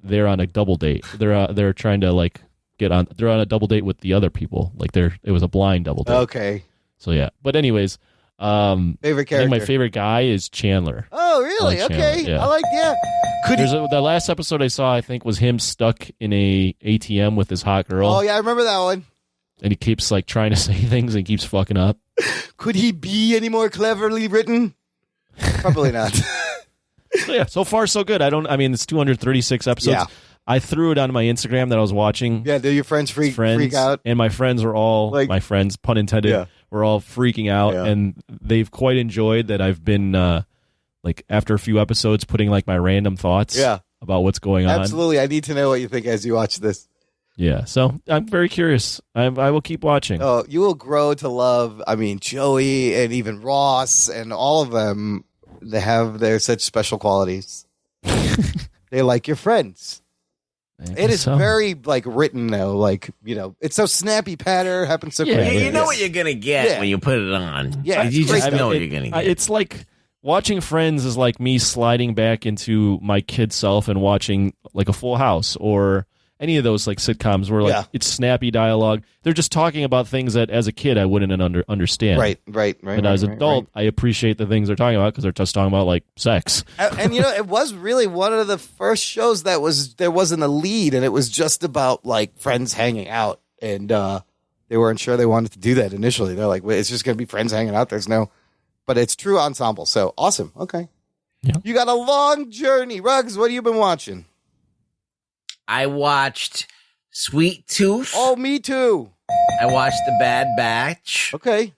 Speaker 4: they're on a double date. They're trying to they're on a double date with the other people. Like it was a blind double date.
Speaker 1: Okay.
Speaker 4: So yeah. But anyways,
Speaker 1: favorite character.
Speaker 4: I think my favorite guy is Chandler.
Speaker 1: Oh, really?
Speaker 4: I like
Speaker 1: Okay.
Speaker 4: Chandler, yeah.
Speaker 1: I like
Speaker 4: The last episode I saw, I think, was him stuck in a ATM with his hot girl.
Speaker 1: Oh, yeah, I remember that one.
Speaker 4: And he keeps trying to say things and he keeps fucking up.
Speaker 1: Could he be any more cleverly written? Probably not.
Speaker 4: So yeah, so far so good. It's 236 episodes.
Speaker 1: Yeah.
Speaker 4: I threw it on my Instagram that I was watching.
Speaker 1: Yeah, do your friends freak out?
Speaker 4: And my friends are all, my friends, pun intended, were all freaking out.
Speaker 1: Yeah.
Speaker 4: And they've quite enjoyed that I've been, after a few episodes, putting my random thoughts about what's going on.
Speaker 1: Absolutely. I need to know what you think as you watch this.
Speaker 4: Yeah, so I'm very curious. I will keep watching.
Speaker 1: Oh, you will grow to love, Joey and even Ross and all of them. They have their such special qualities. They're like your friends. It is very written though, it's so snappy patter, happens so quickly.
Speaker 5: You know what you're gonna get when you put it on.
Speaker 1: Yeah,
Speaker 5: you just know what you're gonna get.
Speaker 4: It's like watching Friends is like me sliding back into my kid self and watching a Full House or any of those sitcoms where it's snappy dialogue. They're just talking about things that as a kid I wouldn't understand.
Speaker 1: Right.
Speaker 4: But as an adult, I appreciate the things they're talking about because they're just talking about sex.
Speaker 1: And it was really one of the first shows that there wasn't a lead, and it was just about friends hanging out, and they weren't sure they wanted to do that initially. They're like, it's just going to be friends hanging out. But it's true ensemble. So awesome. Okay.
Speaker 4: Yeah.
Speaker 1: You got a long journey. Ruggs, what have you been watching?
Speaker 5: I watched Sweet Tooth.
Speaker 1: Oh, me too.
Speaker 5: I watched The Bad Batch.
Speaker 1: Okay.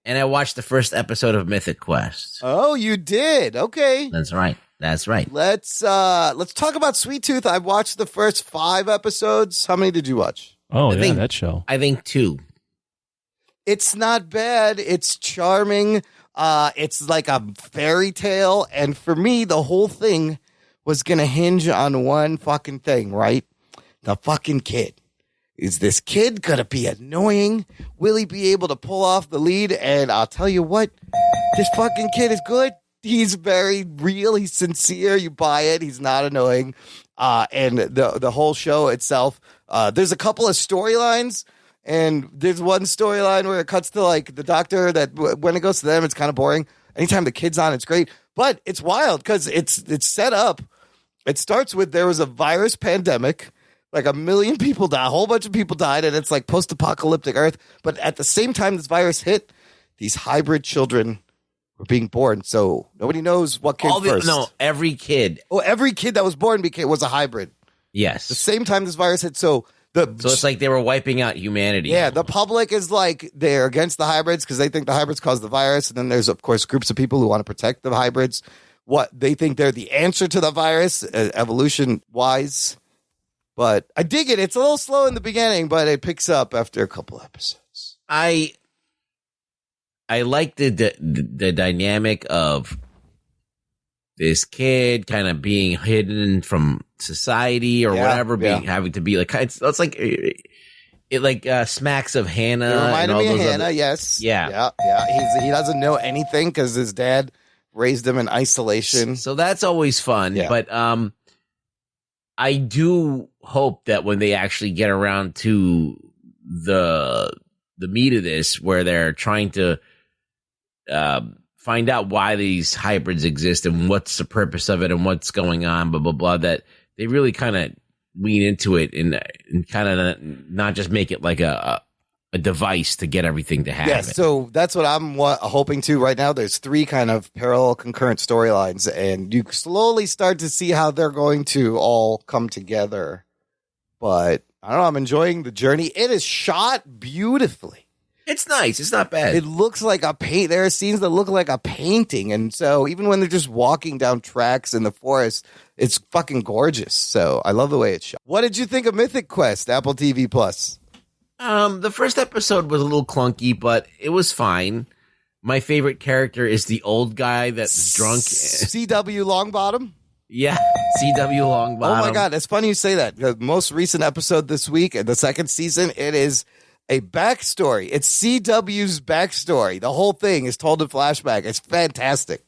Speaker 5: And I watched the first episode of Mythic Quest.
Speaker 1: Oh, you did. Okay.
Speaker 5: That's right.
Speaker 1: Let's talk about Sweet Tooth. I watched the first 5 episodes. How many did you watch?
Speaker 4: Oh, that show.
Speaker 5: I think 2.
Speaker 1: It's not bad. It's charming. It's like a fairy tale. And for me, the whole thing was going to hinge on one fucking thing, right? The fucking kid. Is this kid going to be annoying? Will he be able to pull off the lead? And I'll tell you what, this fucking kid is good. He's very real. He's sincere. You buy it. He's not annoying. And the whole show itself, there's a couple of storylines. And there's one storyline where it cuts to the doctor that when it goes to them, it's kind of boring. Anytime the kid's on, it's great. But it's wild because it's set up. It starts with there was a virus pandemic. 1 million people died. A whole bunch of people died. And it's post-apocalyptic Earth. But at the same time this virus hit, these hybrid children were being born. So nobody knows what came first.
Speaker 5: No, every kid.
Speaker 1: Oh, every kid that was born was a hybrid.
Speaker 5: Yes.
Speaker 1: The same time this virus hit. So
Speaker 5: it's like they were wiping out humanity.
Speaker 1: Yeah, the public is they're against the hybrids because they think the hybrids caused the virus. And then there's, of course, groups of people who want to protect the hybrids. What they think they're the answer to the virus, evolution-wise. But I dig it. It's a little slow in the beginning, but it picks up after a couple episodes.
Speaker 5: I like the dynamic of this kid kind of being hidden from society or whatever, having to be it's like it smacks of Hannah.
Speaker 1: It reminded me of Hannah. Yes.
Speaker 5: Yeah.
Speaker 1: He doesn't know anything because his dad raised him in isolation.
Speaker 5: So that's always fun.
Speaker 1: Yeah.
Speaker 5: But I do hope that when they actually get around to the meat of this, where they're trying to find out why these hybrids exist and what's the purpose of it and what's going on, blah, blah, blah, that they really kind of lean into it and kind of not just make it like a device to get everything to happen.
Speaker 1: Yeah, so that's what I'm hoping to right now. There's 3 kind of parallel concurrent storylines, and you slowly start to see how they're going to all come together. But I don't know, I'm enjoying the journey. It is shot beautifully.
Speaker 5: It's nice. It's not bad.
Speaker 1: It looks like a paint. There are scenes that look like a painting. And so even when they're just walking down tracks in the forest, it's fucking gorgeous. So I love the way it's shot. What did you think of Mythic Quest, Apple TV Plus?
Speaker 5: The first episode was a little clunky, but it was fine. My favorite character is the old guy that's drunk.
Speaker 1: CW Longbottom?
Speaker 5: Yeah, CW Longbottom.
Speaker 1: Oh my God, it's funny you say that. The most recent episode this week, the second season, it is a backstory. It's CW's backstory. The whole thing is told in flashback. It's fantastic.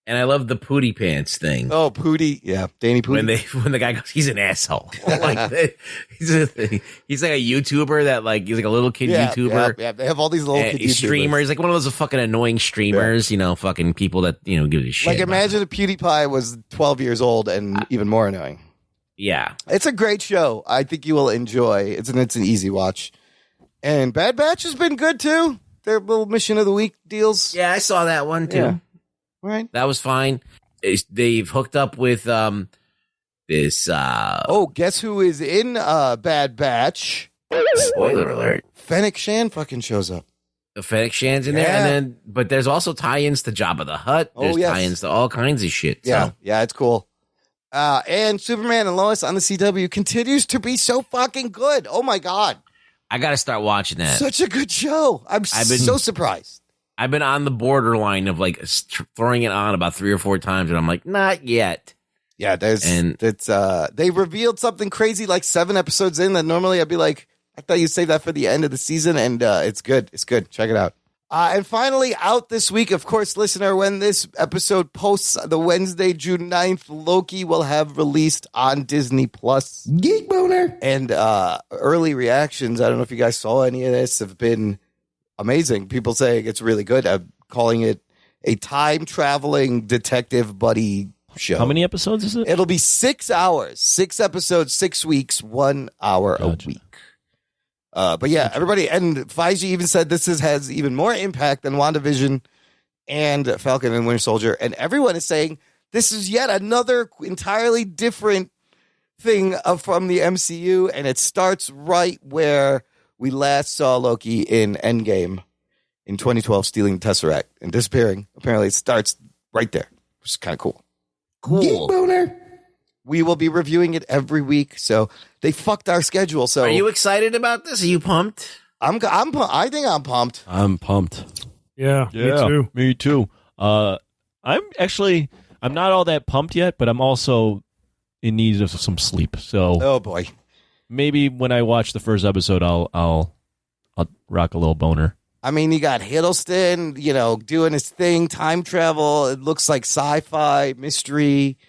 Speaker 5: And I love the Pootie Pants thing.
Speaker 1: Oh, Pootie. Yeah, Danny Pootie.
Speaker 5: When the guy goes, he's an asshole. Like, he's like a YouTuber that he's like a little kid YouTuber.
Speaker 1: Yeah, they have all these little kid YouTubers.
Speaker 5: Streamer. He's like one of those fucking annoying streamers, fucking people that, give a shit.
Speaker 1: Like imagine if PewDiePie was 12 years old and even more annoying.
Speaker 5: Yeah.
Speaker 1: It's a great show. I think you will enjoy. It's an easy watch. And Bad Batch has been good too. Their little mission of the week deals.
Speaker 5: Yeah, I saw that one too.
Speaker 1: Yeah. Right.
Speaker 5: That was fine. They've hooked up with this.
Speaker 1: Guess who is in Bad Batch?
Speaker 5: Spoiler alert.
Speaker 1: Fennec Shan fucking shows up.
Speaker 5: The Fennec Shan's in there, but there's also tie-ins to Jabba the Hutt. There's tie-ins to all kinds of shit.
Speaker 1: Yeah, yeah, it's cool. And Superman and Lois on the CW continues to be so fucking good. Oh my God.
Speaker 5: I got to start watching that.
Speaker 1: Such a good show. I've been so surprised.
Speaker 5: I've been on the borderline of throwing it on about 3 or 4 times, and I'm like, not yet.
Speaker 1: Yeah, they revealed something crazy like 7 episodes in that normally I'd be like, I thought you'd save that for the end of the season, and it's good. It's good. Check it out. And finally, out this week, of course, listener, when this episode posts the Wednesday, June 9th, Loki will have released on Disney Plus.
Speaker 6: Geek Boner.
Speaker 1: And early reactions, I don't know if you guys saw any of this, have been amazing. People saying it's really good. I'm calling it a time-traveling detective buddy show.
Speaker 4: How many episodes is it?
Speaker 1: It'll be 6 hours. 6 episodes, 6 weeks, 1 hour a week. But yeah, everybody, and Feige even said this has even more impact than WandaVision and Falcon and Winter Soldier. And everyone is saying this is yet another entirely different thing from the MCU. And it starts right where we last saw Loki in Endgame in 2012, stealing the Tesseract and disappearing. Apparently it starts right there, which is kind of cool.
Speaker 6: Geek Boner.
Speaker 1: We will be reviewing it every week, so they fucked our schedule. So,
Speaker 5: are you excited about this? Are you pumped?
Speaker 1: I think I'm pumped.
Speaker 4: I'm pumped.
Speaker 14: Yeah,
Speaker 4: me too. I'm not all that pumped yet, but I'm also in need of some sleep. So,
Speaker 1: oh boy,
Speaker 4: maybe when I watch the first episode, I'll rock a little boner.
Speaker 1: I mean, you got Hiddleston, doing his thing, time travel. It looks like sci-fi mystery.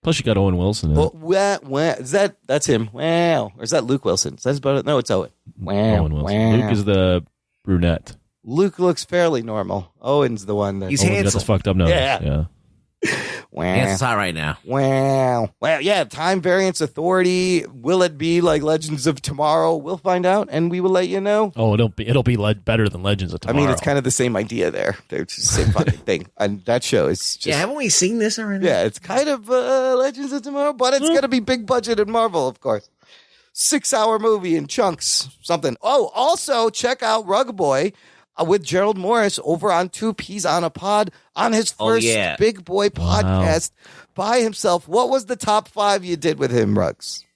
Speaker 4: Plus, you got Owen Wilson.
Speaker 1: That's him. Wow. Or is that Luke Wilson? Is that about it? No, it's Owen. Wow.
Speaker 4: Owen Wilson.
Speaker 1: Wow.
Speaker 4: Luke is the brunette.
Speaker 1: Luke looks fairly normal. Owen's the one that
Speaker 5: he's handsome.
Speaker 4: Got the fucked up nose. Yeah.
Speaker 1: Wow.
Speaker 5: Handsom's hot right now.
Speaker 1: Wow. Well, yeah. Time Variance Authority. Will it be like Legends of Tomorrow? We'll find out, and we will let you know.
Speaker 4: Oh, it'll be better than Legends of Tomorrow.
Speaker 1: I mean, it's kind of the same idea there. They're just the same fucking thing. And that show is just...
Speaker 5: Yeah, haven't we seen this already?
Speaker 1: Yeah, it's kind of Legends of Tomorrow, but it's going to be big budget and Marvel, of course. 6-hour movie in chunks. Something. Oh, also, check out Rug Boy with Gerald Morris over on 2 Peas on a Pod on his first Big Boy podcast by himself. What was the top 5 you did with him, Ruggs?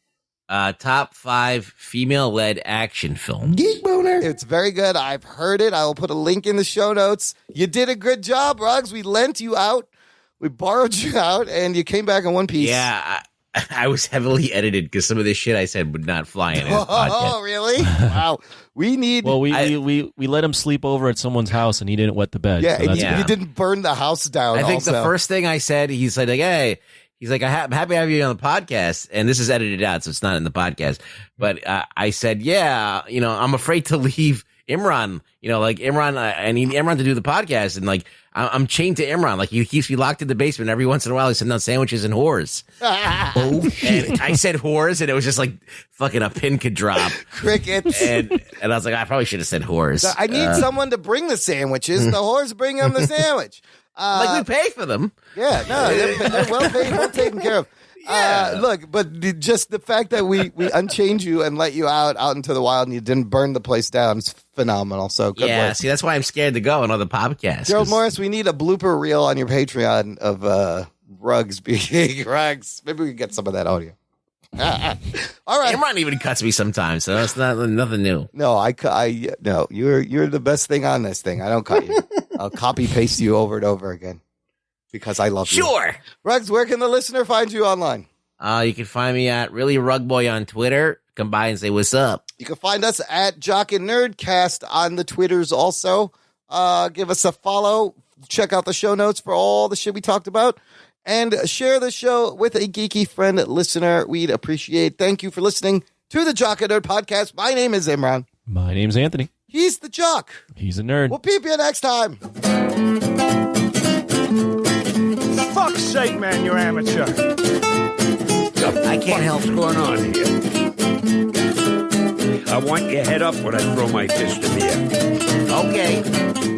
Speaker 5: Top 5 female-led action film.
Speaker 1: Geek Boner. It's very good. I've heard it. I will put a link in the show notes. You did a good job, Ruggs. We lent you out. We borrowed you out, and you came back in one piece.
Speaker 5: Yeah, I was heavily edited because some of this shit I said would not fly in his podcast.
Speaker 1: Oh, really? Wow. We need...
Speaker 4: Well, we let him sleep over at someone's house, and he didn't wet the bed.
Speaker 1: Yeah,
Speaker 4: so
Speaker 1: he didn't burn the house down.
Speaker 5: I think the first thing I said, he said, like, hey, He's like, I'm happy to have you on the podcast. And this is edited out, so it's not in the podcast. But I said, yeah, I'm afraid to leave Imran, like Imran, I need Imran to do the podcast. And like, I'm chained to Imran. Like, he keeps me locked in the basement. Every once in a while, he sends out sandwiches and whores. Oh, shit. And I said whores, and it was just like fucking a pin could drop.
Speaker 1: Crickets.
Speaker 5: And I was like, I probably should have said whores.
Speaker 1: So I need someone to bring the sandwiches. The whores bring them the sandwich.
Speaker 5: Like, we pay for them.
Speaker 1: Yeah, no, they're well paid, well taken care of.
Speaker 5: Yeah.
Speaker 1: Look, but just the fact that we unchained you and let you out into the wild and you didn't burn the place down is phenomenal. So good work.
Speaker 5: See, that's why I'm scared to go on other podcasts.
Speaker 1: Gerald Morris, we need a blooper reel on your Patreon of Rugs being Rugs. Maybe we can get some of that audio. All right.
Speaker 5: Imran even cuts me sometimes, so it's nothing new.
Speaker 1: No, no, you're the best thing on this thing. I don't cut you. I'll copy paste you over and over again because I love you.
Speaker 5: Sure.
Speaker 1: Rugs, where can the listener find you online?
Speaker 5: You can find me at Really Rug Boy on Twitter. Come by and say what's up.
Speaker 1: You can find us at Jock and Nerdcast on the Twitters also. Give us a follow. Check out the show notes for all the shit we talked about. And share the show with a geeky friend listener. We'd appreciate. Thank you for listening to the Jock and Nerd Podcast. My name is Imran.
Speaker 4: My name's Anthony.
Speaker 1: He's the Jock.
Speaker 4: He's a nerd.
Speaker 1: We'll peep you next time.
Speaker 7: Fuck's sake, man, you're amateur.
Speaker 2: I can't help what's going on here. I want your head up when I throw my fist in the air.
Speaker 5: Okay.